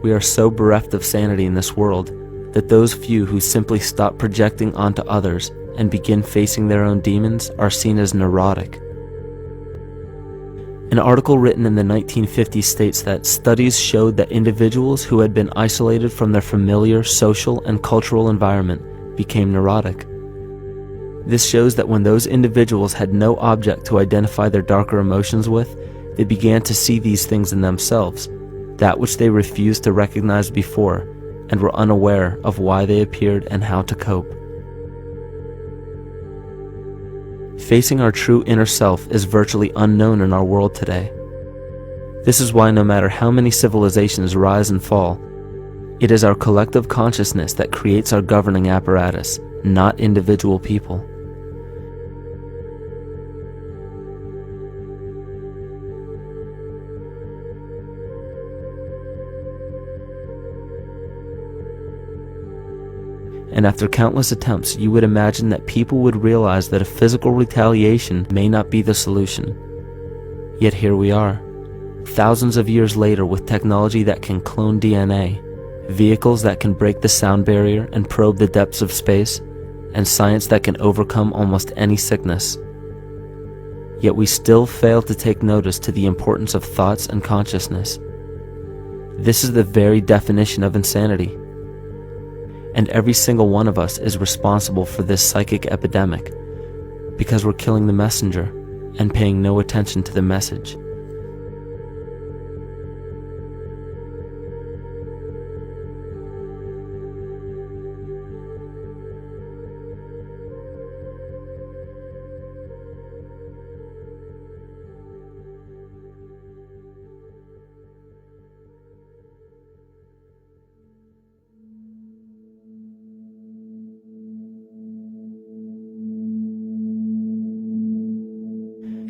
We are so bereft of sanity in this world that those few who simply stop projecting onto others and begin facing their own demons are seen as neurotic. An article written in the 1950s states that studies showed that individuals who had been isolated from their familiar social and cultural environment became neurotic. This shows that when those individuals had no object to identify their darker emotions with, they began to see these things in themselves, that which they refused to recognize before, and were unaware of why they appeared and how to cope. Facing our true inner self is virtually unknown in our world today. This is why no matter how many civilizations rise and fall, it is our collective consciousness that creates our governing apparatus, not individual people. And after countless attempts, you would imagine that people would realize that a physical retaliation may not be the solution. Yet here we are, thousands of years later, with technology that can clone DNA, vehicles that can break the sound barrier and probe the depths of space, and science that can overcome almost any sickness. Yet we still fail to take notice to the importance of thoughts and consciousness. This is the very definition of insanity. And every single one of us is responsible for this psychic epidemic, because we're killing the messenger and paying no attention to the message.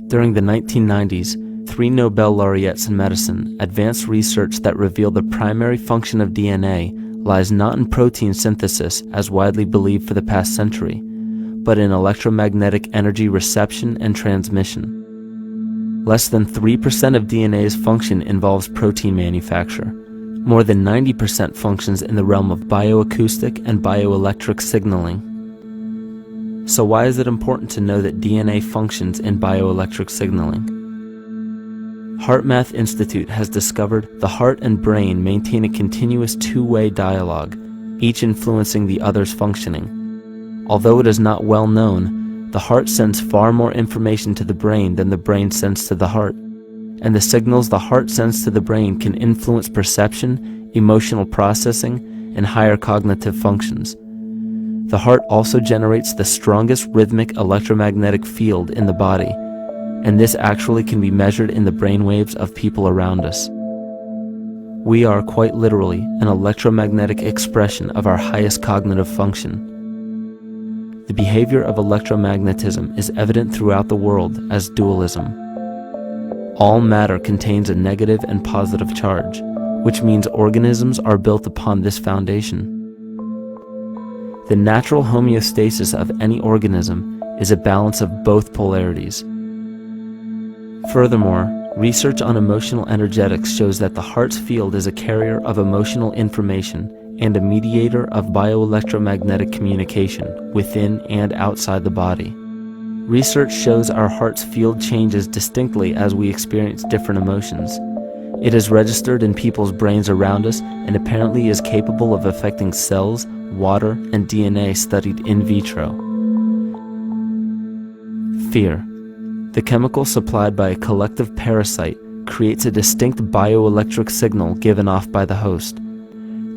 During the 1990s, 3 Nobel laureates in medicine advanced research that revealed the primary function of DNA lies not in protein synthesis as widely believed for the past century, but in electromagnetic energy reception and transmission. Less than 3% of DNA's function involves protein manufacture. More than 90% functions in the realm of bioacoustic and bioelectric signaling. So why is it important to know that DNA functions in bioelectric signaling? HeartMath Institute has discovered the heart and brain maintain a continuous two-way dialogue, each influencing the other's functioning. Although it is not well known, the heart sends far more information to the brain than the brain sends to the heart, and the signals the heart sends to the brain can influence perception, emotional processing, and higher cognitive functions. The heart also generates the strongest rhythmic electromagnetic field in the body, and this actually can be measured in the brainwaves of people around us. We are quite literally an electromagnetic expression of our highest cognitive function. The behavior of electromagnetism is evident throughout the world as dualism. All matter contains a negative and positive charge, which means organisms are built upon this foundation. The natural homeostasis of any organism is a balance of both polarities. Furthermore, research on emotional energetics shows that the heart's field is a carrier of emotional information and a mediator of bioelectromagnetic communication within and outside the body. Research shows our heart's field changes distinctly as we experience different emotions. It is registered in people's brains around us and apparently is capable of affecting cells, water, and DNA studied in vitro. Fear. The chemical supplied by a collective parasite creates a distinct bioelectric signal given off by the host.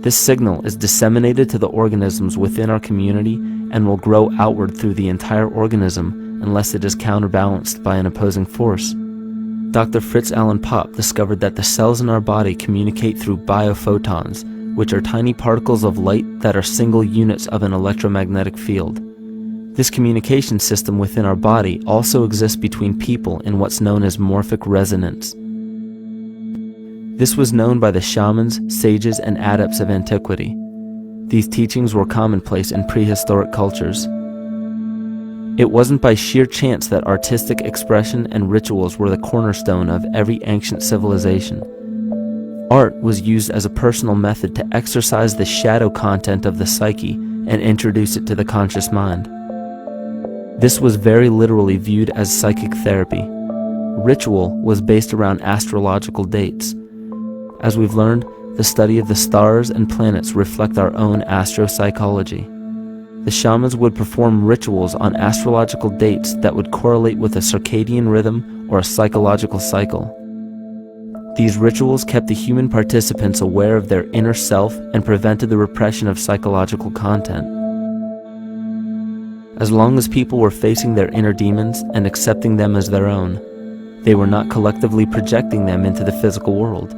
This signal is disseminated to the organisms within our community and will grow outward through the entire organism unless it is counterbalanced by an opposing force. Dr. Fritz Alan Popp discovered that the cells in our body communicate through biophotons, which are tiny particles of light that are single units of an electromagnetic field. This communication system within our body also exists between people in what's known as morphic resonance. This was known by the shamans, sages, and adepts of antiquity. These teachings were commonplace in prehistoric cultures. It wasn't by sheer chance that artistic expression and rituals were the cornerstone of every ancient civilization. Art was used as a personal method to exercise the shadow content of the psyche and introduce it to the conscious mind. This was very literally viewed as psychic therapy. Ritual was based around astrological dates. As we've learned, the study of the stars and planets reflect our own astropsychology. The shamans would perform rituals on astrological dates that would correlate with a circadian rhythm or a psychological cycle. These rituals kept the human participants aware of their inner self and prevented the repression of psychological content. As long as people were facing their inner demons and accepting them as their own, they were not collectively projecting them into the physical world.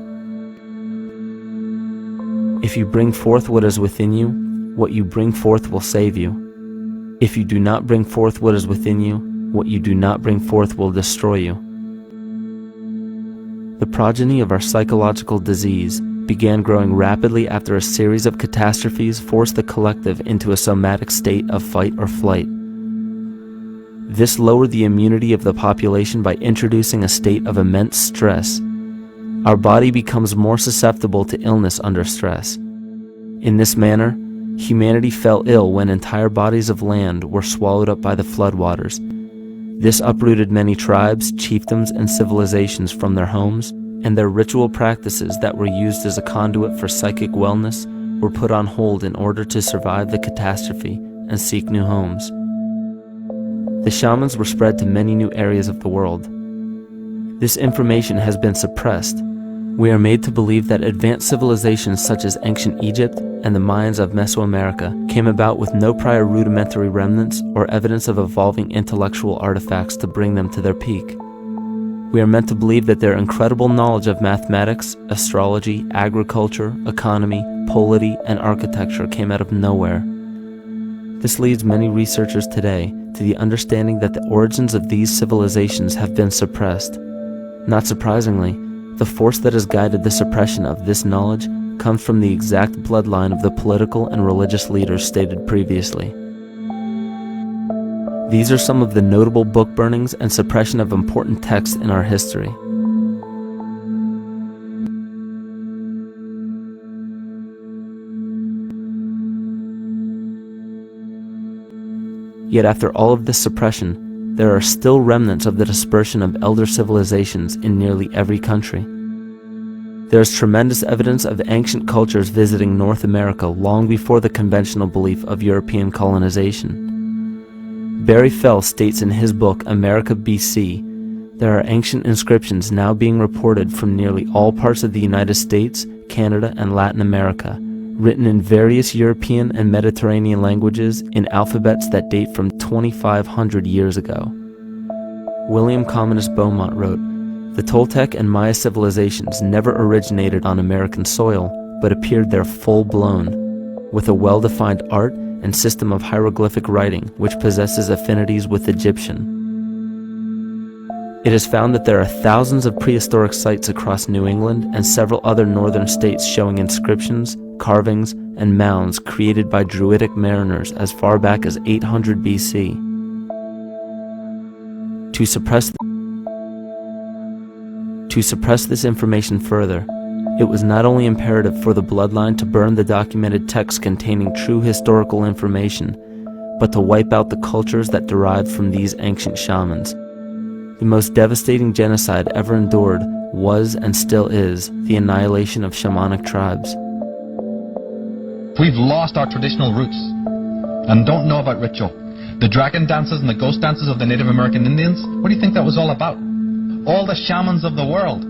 If you bring forth what is within you, what you bring forth will save you. If you do not bring forth what is within you, what you do not bring forth will destroy you. The progeny of our psychological disease began growing rapidly after a series of catastrophes forced the collective into a somatic state of fight or flight. This lowered the immunity of the population by introducing a state of immense stress. Our body becomes more susceptible to illness under stress. In this manner, humanity fell ill when entire bodies of land were swallowed up by the floodwaters. This uprooted many tribes, chiefdoms, and civilizations from their homes, and their ritual practices that were used as a conduit for psychic wellness were put on hold in order to survive the catastrophe and seek new homes. The shamans were spread to many new areas of the world. This information has been suppressed. We are made to believe that advanced civilizations such as ancient Egypt and the Mayans of Mesoamerica came about with no prior rudimentary remnants or evidence of evolving intellectual artifacts to bring them to their peak. We are meant to believe that their incredible knowledge of mathematics, astrology, agriculture, economy, polity, and architecture came out of nowhere. This leads many researchers today to the understanding that the origins of these civilizations have been suppressed. Not surprisingly, the force that has guided the suppression of this knowledge comes from the exact bloodline of the political and religious leaders stated previously. These are some of the notable book burnings and suppression of important texts in our history. Yet after all of this suppression, there are still remnants of the dispersion of elder civilizations in nearly every country. There is tremendous evidence of ancient cultures visiting North America long before the conventional belief of European colonization. Barry Fell states in his book America BC, there are ancient inscriptions now being reported from nearly all parts of the United States, Canada, and Latin America, written in various European and Mediterranean languages in alphabets that date from 2,500 years ago. William Commonus Beaumont wrote, "The Toltec and Maya civilizations never originated on American soil, but appeared there full-blown, with a well-defined art and system of hieroglyphic writing which possesses affinities with Egyptian. It is found that there are thousands of prehistoric sites across New England and several other northern states showing inscriptions, carvings, and mounds created by Druidic mariners as far back as 800 BC. To suppress this information further, it was not only imperative for the bloodline to burn the documented texts containing true historical information, but to wipe out the cultures that derived from these ancient shamans. The most devastating genocide ever endured was and still is the annihilation of shamanic tribes. We've lost our traditional roots and don't know about ritual. The dragon dances and the ghost dances of the Native American Indians, what do you think that was all about? All the shamans of the world,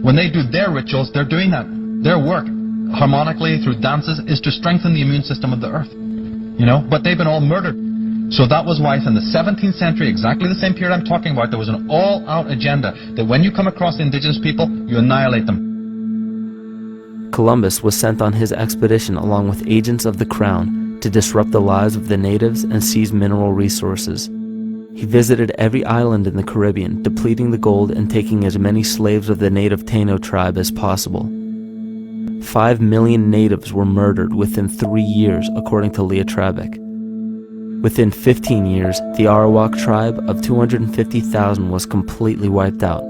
when they do their rituals, they're doing that. Their work, harmonically through dances, is to strengthen the immune system of the earth. But they've been all murdered. So that was why in the 17th century, exactly the same period I'm talking about, there was an all-out agenda that when you come across the indigenous people, you annihilate them. Columbus was sent on his expedition along with agents of the crown to disrupt the lives of the natives and seize mineral resources. He visited every island in the Caribbean, depleting the gold and taking as many slaves of the native Taino tribe as possible. 5 million natives were murdered within 3 years, according to Leah Trabeck. Within 15 years, the Arawak tribe of 250,000 was completely wiped out.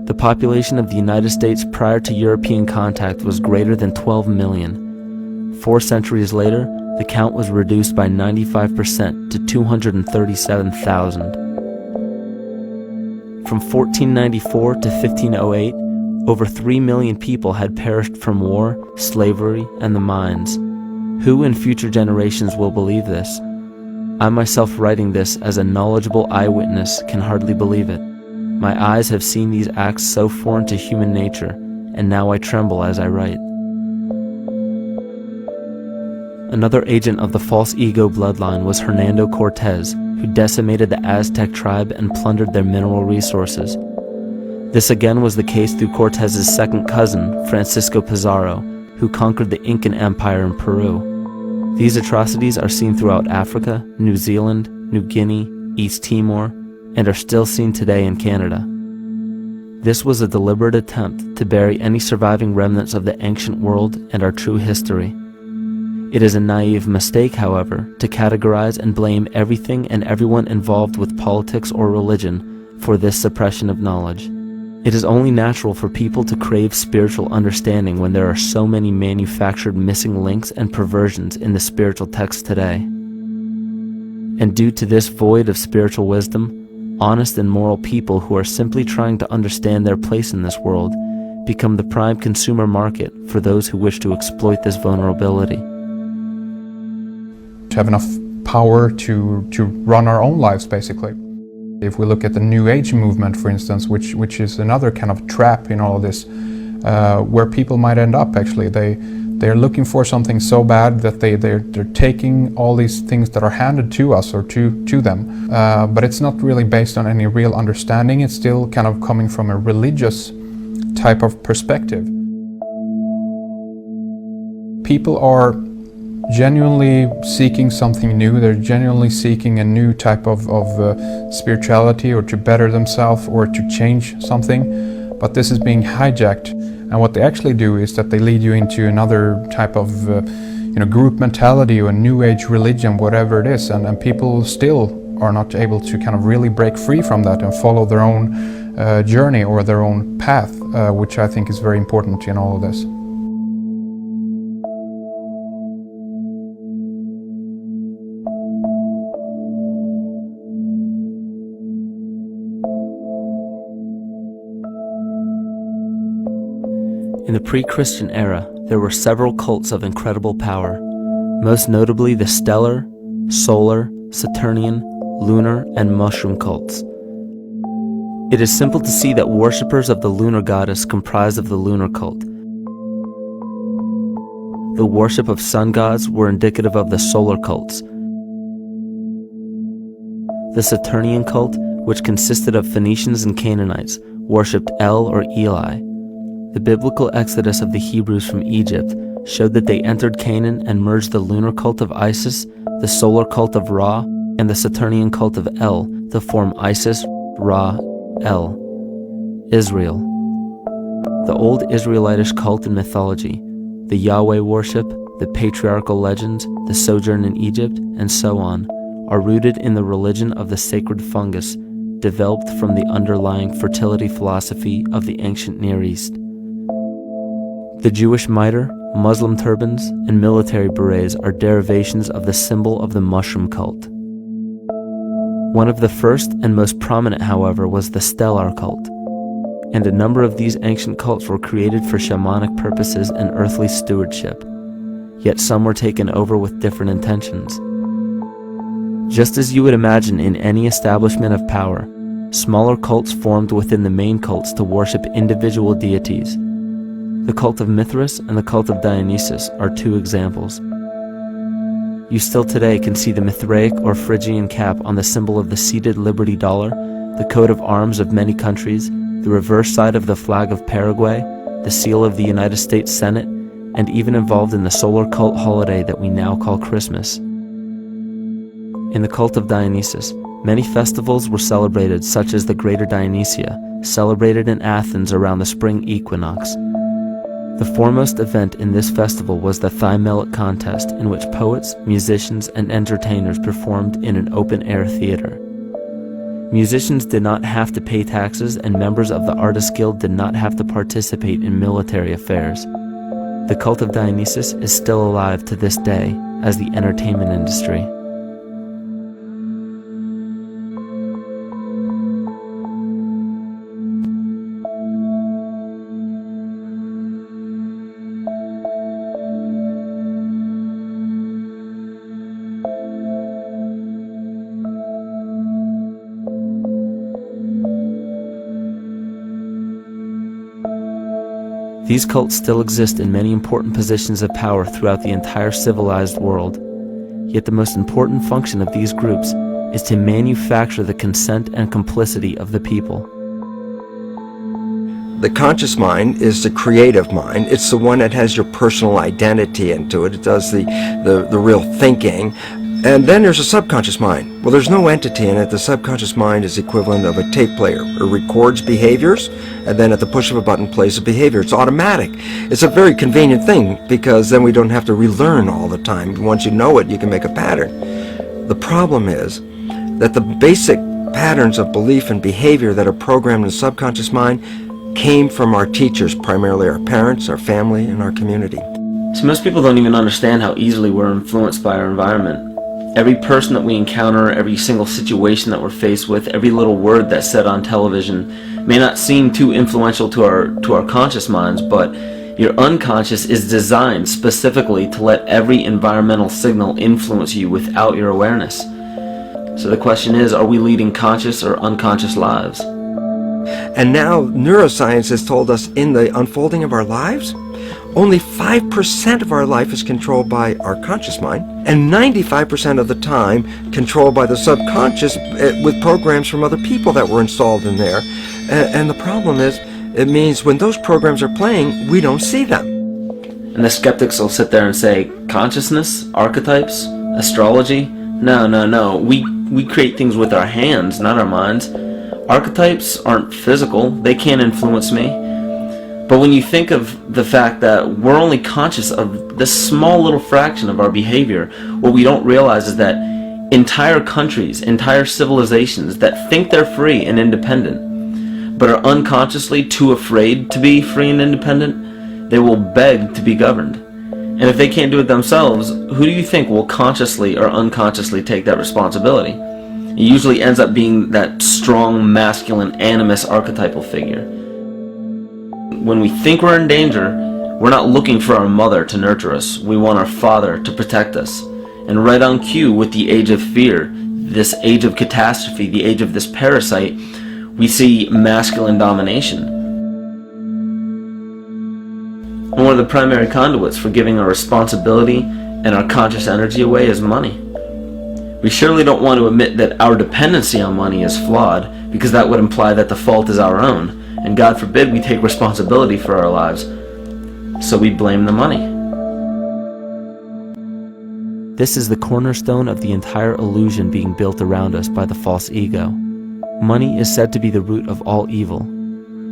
The population of the United States prior to European contact was greater than 12 million. 4 centuries later, the count was reduced by 95% to 237,000. From 1494 to 1508, over 3 million people had perished from war, slavery, and the mines. Who in future generations will believe this? I myself, writing this as a knowledgeable eyewitness, can hardly believe it. My eyes have seen these acts so foreign to human nature, and now I tremble as I write. Another agent of the false ego bloodline was Hernando Cortez, who decimated the Aztec tribe and plundered their mineral resources. This again was the case through Cortez's second cousin, Francisco Pizarro, who conquered the Incan Empire in Peru. These atrocities are seen throughout Africa, New Zealand, New Guinea, East Timor, and are still seen today in Canada. This was a deliberate attempt to bury any surviving remnants of the ancient world and our true history. It is a naive mistake, however, to categorize and blame everything and everyone involved with politics or religion for this suppression of knowledge. It is only natural for people to crave spiritual understanding when there are so many manufactured missing links and perversions in the spiritual text today. And due to this void of spiritual wisdom, honest and moral people who are simply trying to understand their place in this world become the prime consumer market for those who wish to exploit this vulnerability. To have enough power to run our own lives, basically. If we look at the New Age movement, for instance, which is another kind of trap in all of this, where people might end up actually. They're looking for something so bad that they're taking all these things that are handed to us or to them, but it's not really based on any real understanding. It's still kind of coming from a religious type of perspective. People are genuinely seeking something new. They're genuinely seeking a new type of spirituality, or to better themselves, or to change something, but this is being hijacked, and what they actually do is that they lead you into another type of group mentality or New Age religion, whatever it is, and people still are not able to kind of really break free from that and follow their own journey or their own path, which I think is very important in all of this. In the pre-Christian era, there were several cults of incredible power, most notably the stellar, solar, Saturnian, lunar, and mushroom cults. It is simple to see that worshippers of the lunar goddess comprised of the lunar cult. The worship of sun gods were indicative of the solar cults. The Saturnian cult, which consisted of Phoenicians and Canaanites, worshipped El or Eli. The biblical exodus of the Hebrews from Egypt showed that they entered Canaan and merged the lunar cult of Isis, the solar cult of Ra, and the Saturnian cult of El to form Isis, Ra, El, Israel. The old Israelitish cult and mythology, the Yahweh worship, the patriarchal legends, the sojourn in Egypt, and so on, are rooted in the religion of the sacred fungus, developed from the underlying fertility philosophy of the ancient Near East. The Jewish mitre, Muslim turbans, and military berets are derivations of the symbol of the mushroom cult. One of the first and most prominent, however, was the stellar cult, and a number of these ancient cults were created for shamanic purposes and earthly stewardship, yet some were taken over with different intentions. Just as you would imagine in any establishment of power, smaller cults formed within the main cults to worship individual deities. The cult of Mithras and the cult of Dionysus are 2 examples. You still today can see the Mithraic or Phrygian cap on the symbol of the seated Liberty dollar, the coat of arms of many countries, the reverse side of the flag of Paraguay, the seal of the United States Senate, and even involved in the solar cult holiday that we now call Christmas. In the cult of Dionysus, many festivals were celebrated, such as the Greater Dionysia, celebrated in Athens around the spring equinox. The foremost event in this festival was the Thymelic contest, in which poets, musicians, and entertainers performed in an open-air theater. Musicians did not have to pay taxes, and members of the Artists Guild did not have to participate in military affairs. The cult of Dionysus is still alive to this day as the entertainment industry. These cults still exist in many important positions of power throughout the entire civilized world. Yet the most important function of these groups is to manufacture the consent and complicity of the people. The conscious mind is the creative mind. It's the one that has your personal identity into it. It does the real thinking. And then there's a subconscious mind. Well, there's no entity in it. The subconscious mind is the equivalent of a tape player. It records behaviors, and then at the push of a button plays a behavior. It's automatic. It's a very convenient thing, because then we don't have to relearn all the time. Once you know it, you can make a pattern. The problem is that the basic patterns of belief and behavior that are programmed in the subconscious mind came from our teachers, primarily our parents, our family, and our community. So most people don't even understand how easily we're influenced by our environment. Every person that we encounter, every single situation that we're faced with, every little word that's said on television may not seem too influential to our conscious minds, but your unconscious is designed specifically to let every environmental signal influence you without your awareness. So the question is, are we leading conscious or unconscious lives? And now neuroscience has told us in the unfolding of our lives, only 5% of our life is controlled by our conscious mind, and 95% of the time controlled by the subconscious with programs from other people that were installed in there. And the problem is, it means when those programs are playing, we don't see them. And the skeptics will sit there and say, consciousness, archetypes, astrology? No. We create things with our hands, not our minds. Archetypes aren't physical. They can't influence me. But when you think of the fact that we're only conscious of this small little fraction of our behavior, what we don't realize is that entire countries, entire civilizations that think they're free and independent, but are unconsciously too afraid to be free and independent, they will beg to be governed. And if they can't do it themselves, who do you think will consciously or unconsciously take that responsibility? It usually ends up being that strong, masculine, animus archetypal figure. When we think we're in danger, we're not looking for our mother to nurture us. We want our father to protect us. And right on cue with the age of fear, this age of catastrophe, the age of this parasite, we see masculine domination. And one of the primary conduits for giving our responsibility and our conscious energy away is money. We surely don't want to admit that our dependency on money is flawed, because that would imply that the fault is our own. And God forbid we take responsibility for our lives, so we blame the money. This is the cornerstone of the entire illusion being built around us by the false ego. Money is said to be the root of all evil,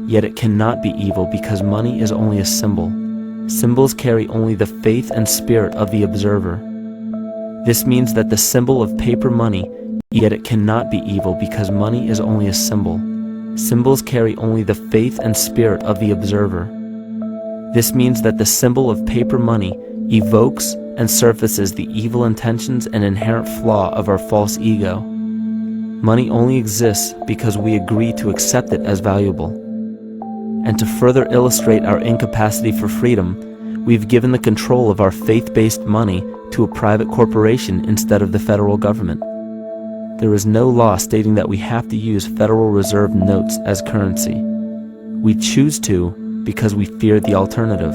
yet it cannot be evil because money is only a symbol. Symbols carry only the faith and spirit of the observer. This means that the symbol of paper money, yet it cannot be evil because money is only a symbol. Symbols carry only the faith and spirit of the observer. This means that the symbol of paper money evokes and surfaces the evil intentions and inherent flaw of our false ego. Money only exists because we agree to accept it as valuable. And to further illustrate our incapacity for freedom, we've given the control of our faith-based money to a private corporation instead of the federal government. There is no law stating that we have to use Federal Reserve notes as currency. We choose to because we fear the alternative: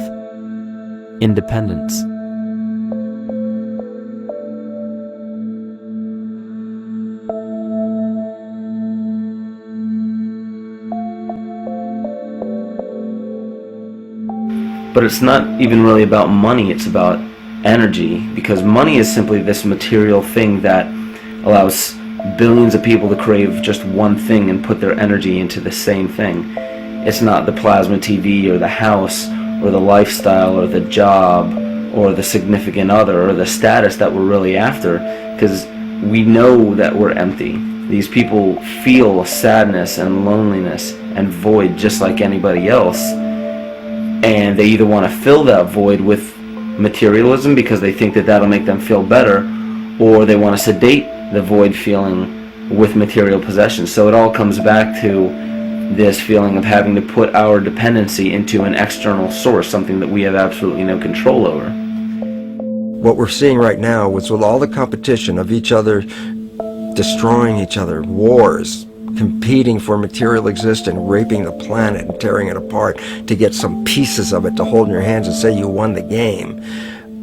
independence. But it's not even really about money, it's about energy, because money is simply this material thing that allows billions of people to crave just one thing and put their energy into the same thing. It's not the plasma TV or the house or the lifestyle or the job or the significant other or the status that we're really after, because we know that we're empty. These people feel sadness and loneliness and void just like anybody else, and they either want to fill that void with materialism because they think that that'll make them feel better, or they want to sedate the void feeling with material possessions. So it all comes back to this feeling of having to put our dependency into an external source, something that we have absolutely no control over. What we're seeing right now is with all the competition of each other destroying each other, wars, competing for material existence, raping the planet and tearing it apart to get some pieces of it to hold in your hands and say you won the game.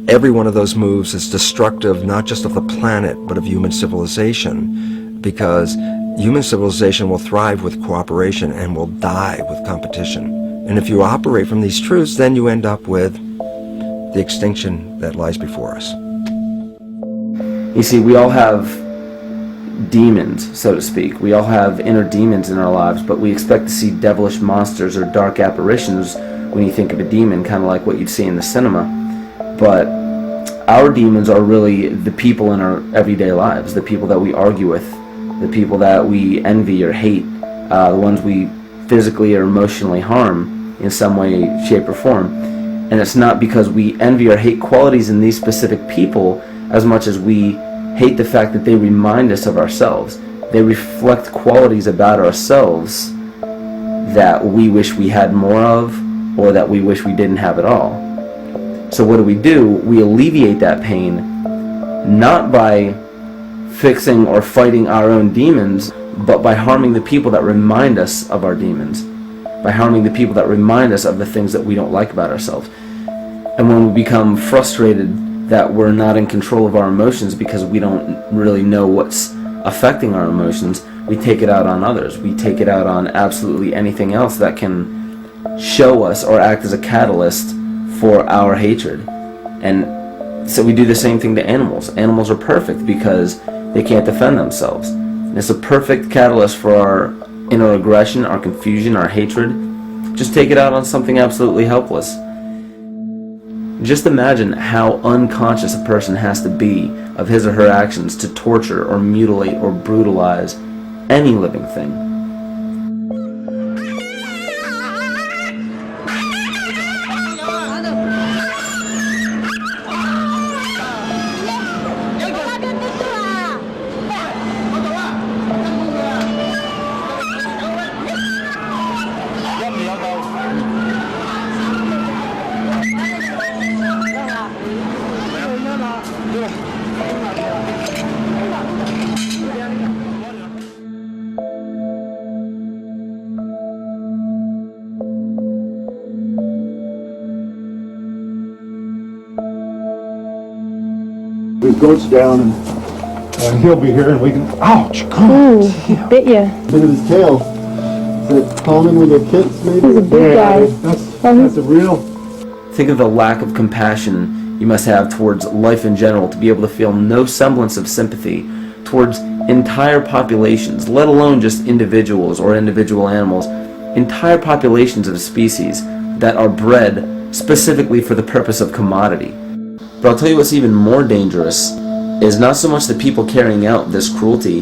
Every one of those moves is destructive not just of the planet but of human civilization, because human civilization will thrive with cooperation and will die with competition. And if you operate from these truths, then you end up with the extinction that lies before us. You see, we all have demons, so to speak. We all have inner demons in our lives, but we expect to see devilish monsters or dark apparitions when you think of a demon, kind of like what you'd see in the cinema. But our demons are really the people in our everyday lives, the people that we argue with, the people that we envy or hate, the ones we physically or emotionally harm in some way, shape, or form. And it's not because we envy or hate qualities in these specific people as much as we hate the fact that they remind us of ourselves. They reflect qualities about ourselves that we wish we had more of, or that we wish we didn't have at all. So what do? We alleviate that pain not by fixing or fighting our own demons, but by harming the people that remind us of our demons, by harming the people that remind us of the things that we don't like about ourselves. And when we become frustrated that we're not in control of our emotions because we don't really know what's affecting our emotions, we take it out on others. We take it out on absolutely anything else that can show us or act as a catalyst for our hatred. And so we do the same thing to animals. Animals are perfect because they can't defend themselves. And it's a perfect catalyst for our inner aggression, our confusion, our hatred. Just take it out on something absolutely helpless. Just imagine how unconscious a person has to be of his or her actions to torture or mutilate or brutalize any living thing. His goat's down, and he'll be here, and we can. Ouch! Ooh, he bit you. Look at his tail. Is it calming when they're kids, maybe? He's a big guy. That's a real. Think of the lack of compassion you must have towards life in general to be able to feel no semblance of sympathy towards entire populations, let alone just individuals or individual animals, entire populations of a species that are bred specifically for the purpose of commodity. But I'll tell you what's even more dangerous is not so much the people carrying out this cruelty,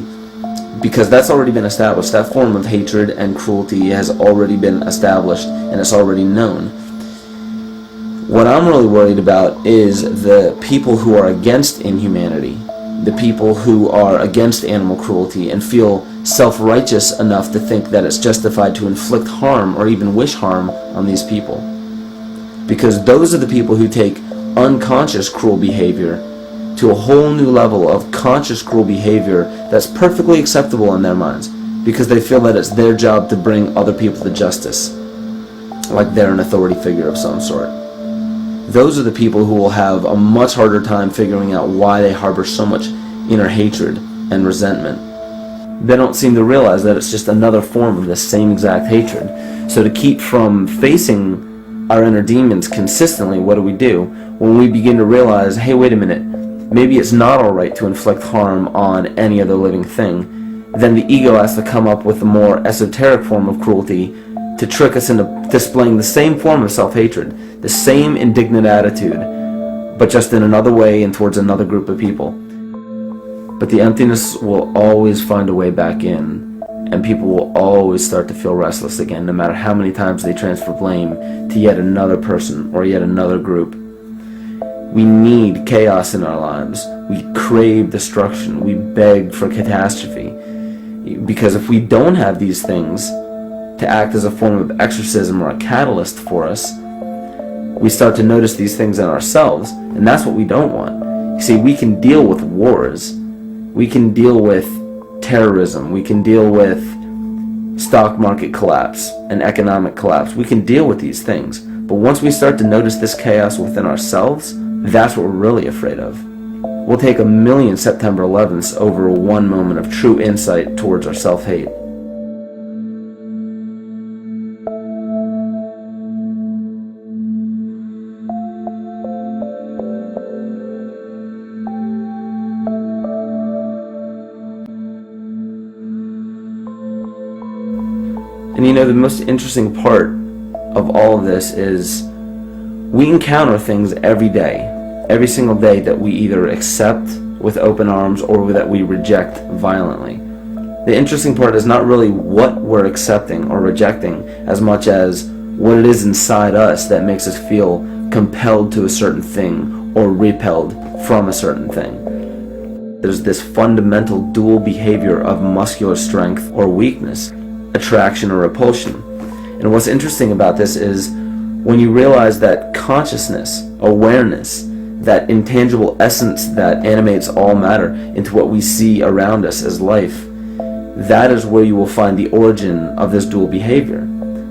because that's already been established. That form of hatred and cruelty has already been established and it's already known. What I'm really worried about is the people who are against inhumanity, the people who are against animal cruelty and feel self-righteous enough to think that it's justified to inflict harm or even wish harm on these people. Because those are the people who take unconscious cruel behavior to a whole new level of conscious cruel behavior that's perfectly acceptable in their minds, because they feel that it's their job to bring other people to justice, like they're an authority figure of some sort. Those are the people who will have a much harder time figuring out why they harbor so much inner hatred and resentment. They don't seem to realize that it's just another form of this same exact hatred. So to keep from facing our inner demons consistently, what do? When we begin to realize, hey, wait a minute, maybe it's not alright to inflict harm on any other living thing, then the ego has to come up with a more esoteric form of cruelty to trick us into displaying the same form of self-hatred, the same indignant attitude, but just in another way and towards another group of people. But the emptiness will always find a way back in, and people will always start to feel restless again, no matter how many times they transfer blame to yet another person or yet another group. We need chaos in our lives. We crave destruction. We beg for catastrophe. Because if we don't have these things to act as a form of exorcism or a catalyst for us, we start to notice these things in ourselves, and that's what we don't want. You see, we can deal with wars. We can deal with terrorism. We can deal with stock market collapse and economic collapse. We can deal with these things. But once we start to notice this chaos within ourselves, that's what we're really afraid of. We'll take 1,000,000 September 11ths over one moment of true insight towards our self-hate. And you know, the most interesting part of all of this is we encounter things every day, every single day, that we either accept with open arms or that we reject violently. The interesting part is not really what we're accepting or rejecting as much as what it is inside us that makes us feel compelled to a certain thing or repelled from a certain thing. There's this fundamental dual behavior of muscular strength or weakness, attraction or repulsion. And what's interesting about this is when you realize that consciousness, awareness, that intangible essence that animates all matter into what we see around us as life, that is where you will find the origin of this dual behavior.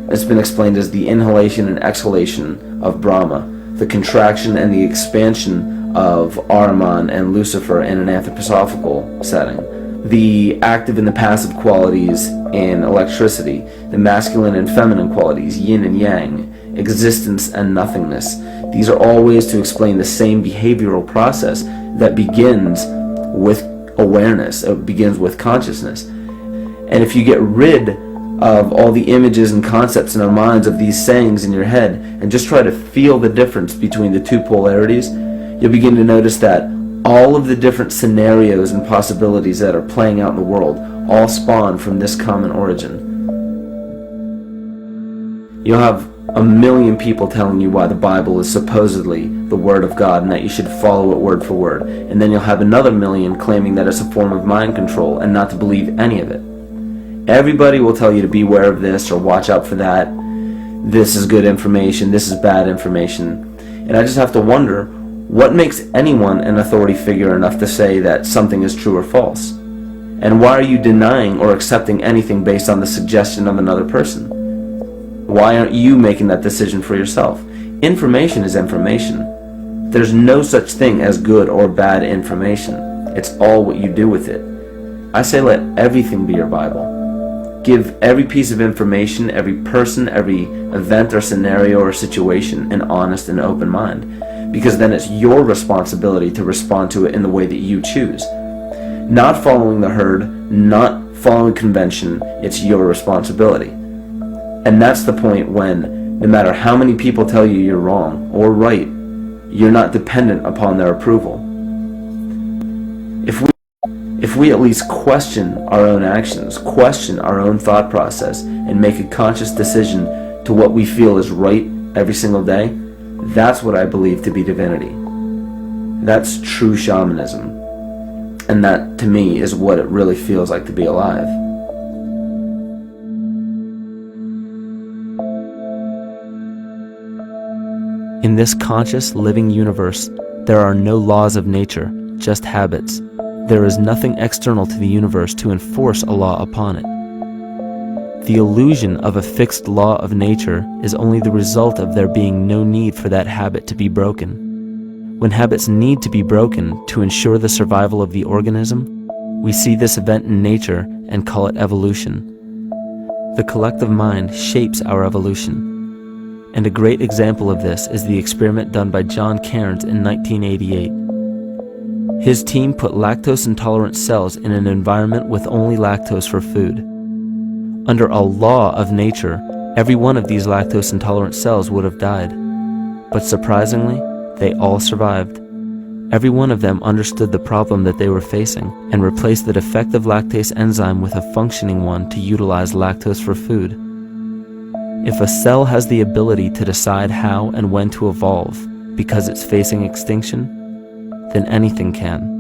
It's been explained as the inhalation and exhalation of Brahma, the contraction and the expansion of Ahriman and Lucifer in an anthroposophical setting, the active and the passive qualities in electricity, the masculine and feminine qualities, yin and yang, existence and nothingness. These are all ways to explain the same behavioral process that begins with awareness, it begins with consciousness. And if you get rid of all the images and concepts in our minds of these sayings in your head and just try to feel the difference between the two polarities, you'll begin to notice that all of the different scenarios and possibilities that are playing out in the world all spawn from this common origin. You'll have 1,000,000 people telling you why the Bible is supposedly the Word of God and that you should follow it word for word. And then you'll have another 1,000,000 claiming that it's a form of mind control and not to believe any of it. Everybody will tell you to beware of this or watch out for that. This is good information, this is bad information. And I just have to wonder, what makes anyone an authority figure enough to say that something is true or false? And why are you denying or accepting anything based on the suggestion of another person? Why aren't you making that decision for yourself? Information is information. There's no such thing as good or bad information. It's all what you do with it. I say let everything be your Bible. Give every piece of information, every person, every event or scenario or situation an honest and open mind. Because then it's your responsibility to respond to it in the way that you choose. Not following the herd, not following convention, it's your responsibility. And that's the point when, no matter how many people tell you you're wrong or right, you're not dependent upon their approval. If we at least question our own actions, question our own thought process, and make a conscious decision to what we feel is right every single day, that's what I believe to be divinity. That's true shamanism. And that, to me, is what it really feels like to be alive. In this conscious, living universe, there are no laws of nature, just habits. There is nothing external to the universe to enforce a law upon it. The illusion of a fixed law of nature is only the result of there being no need for that habit to be broken. When habits need to be broken to ensure the survival of the organism, we see this event in nature and call it evolution. The collective mind shapes our evolution. And a great example of this is the experiment done by John Cairns in 1988. His team put lactose-intolerant cells in an environment with only lactose for food. Under a law of nature, every one of these lactose-intolerant cells would have died. But surprisingly, they all survived. Every one of them understood the problem that they were facing and replaced the defective lactase enzyme with a functioning one to utilize lactose for food. If a cell has the ability to decide how and when to evolve because it's facing extinction, then anything can.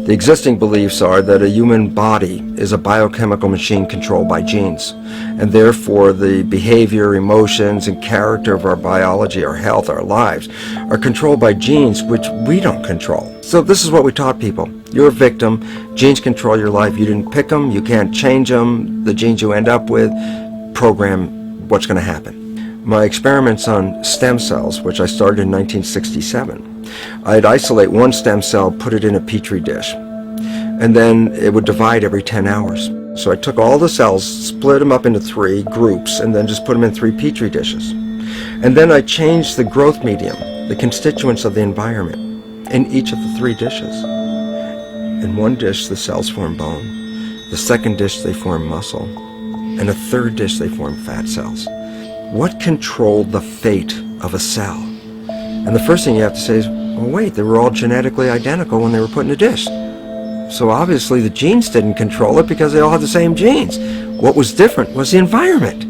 The existing beliefs are that a human body is a biochemical machine controlled by genes, and therefore the behavior, emotions, and character of our biology, our health, our lives are controlled by genes which we don't control. So this is what we taught people. You're a victim. Genes control your life. You didn't pick them. You can't change them. The genes you end up with program what's going to happen. My experiments on stem cells, which I started in 1967, I'd isolate one stem cell, put it in a petri dish, and then it would divide every 10 hours. So I took all the cells, split them up into 3 groups, and then just put them in 3 petri dishes. And then I changed the growth medium, the constituents of the environment, in each of the 3 dishes. In one dish, the cells form bone. The second dish, they form muscle. And a third dish, they form fat cells. What controlled the fate of a cell? And the first thing you have to say is, well, wait, they were all genetically identical when they were put in a dish. So obviously the genes didn't control it because they all had the same genes. What was different was the environment.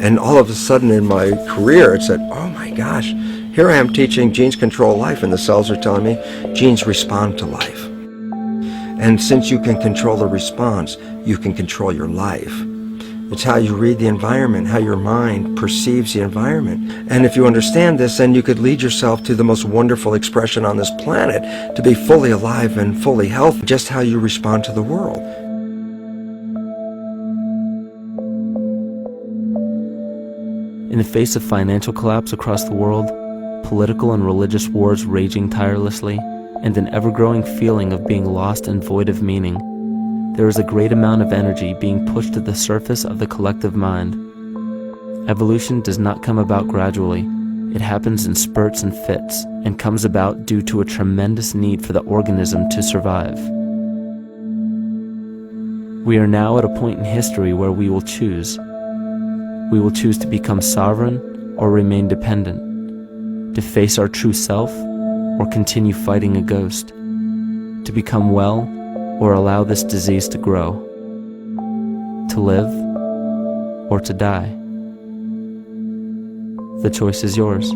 And all of a sudden in my career, it said, oh my gosh, here I am teaching genes control life, and the cells are telling me genes respond to life. And since you can control the response, you can control your life. It's how you read the environment, how your mind perceives the environment. And if you understand this, then you could lead yourself to the most wonderful expression on this planet, to be fully alive and fully healthy, just how you respond to the world. In the face of financial collapse across the world, political and religious wars raging tirelessly, and an ever-growing feeling of being lost and void of meaning, there is a great amount of energy being pushed to the surface of the collective mind. Evolution does not come about gradually. It happens in spurts and fits, and comes about due to a tremendous need for the organism to survive. We are now at a point in history where we will choose. We will choose to become sovereign or remain dependent, to face our true self or continue fighting a ghost, to become well or allow this disease to grow, to live or to die. The choice is yours.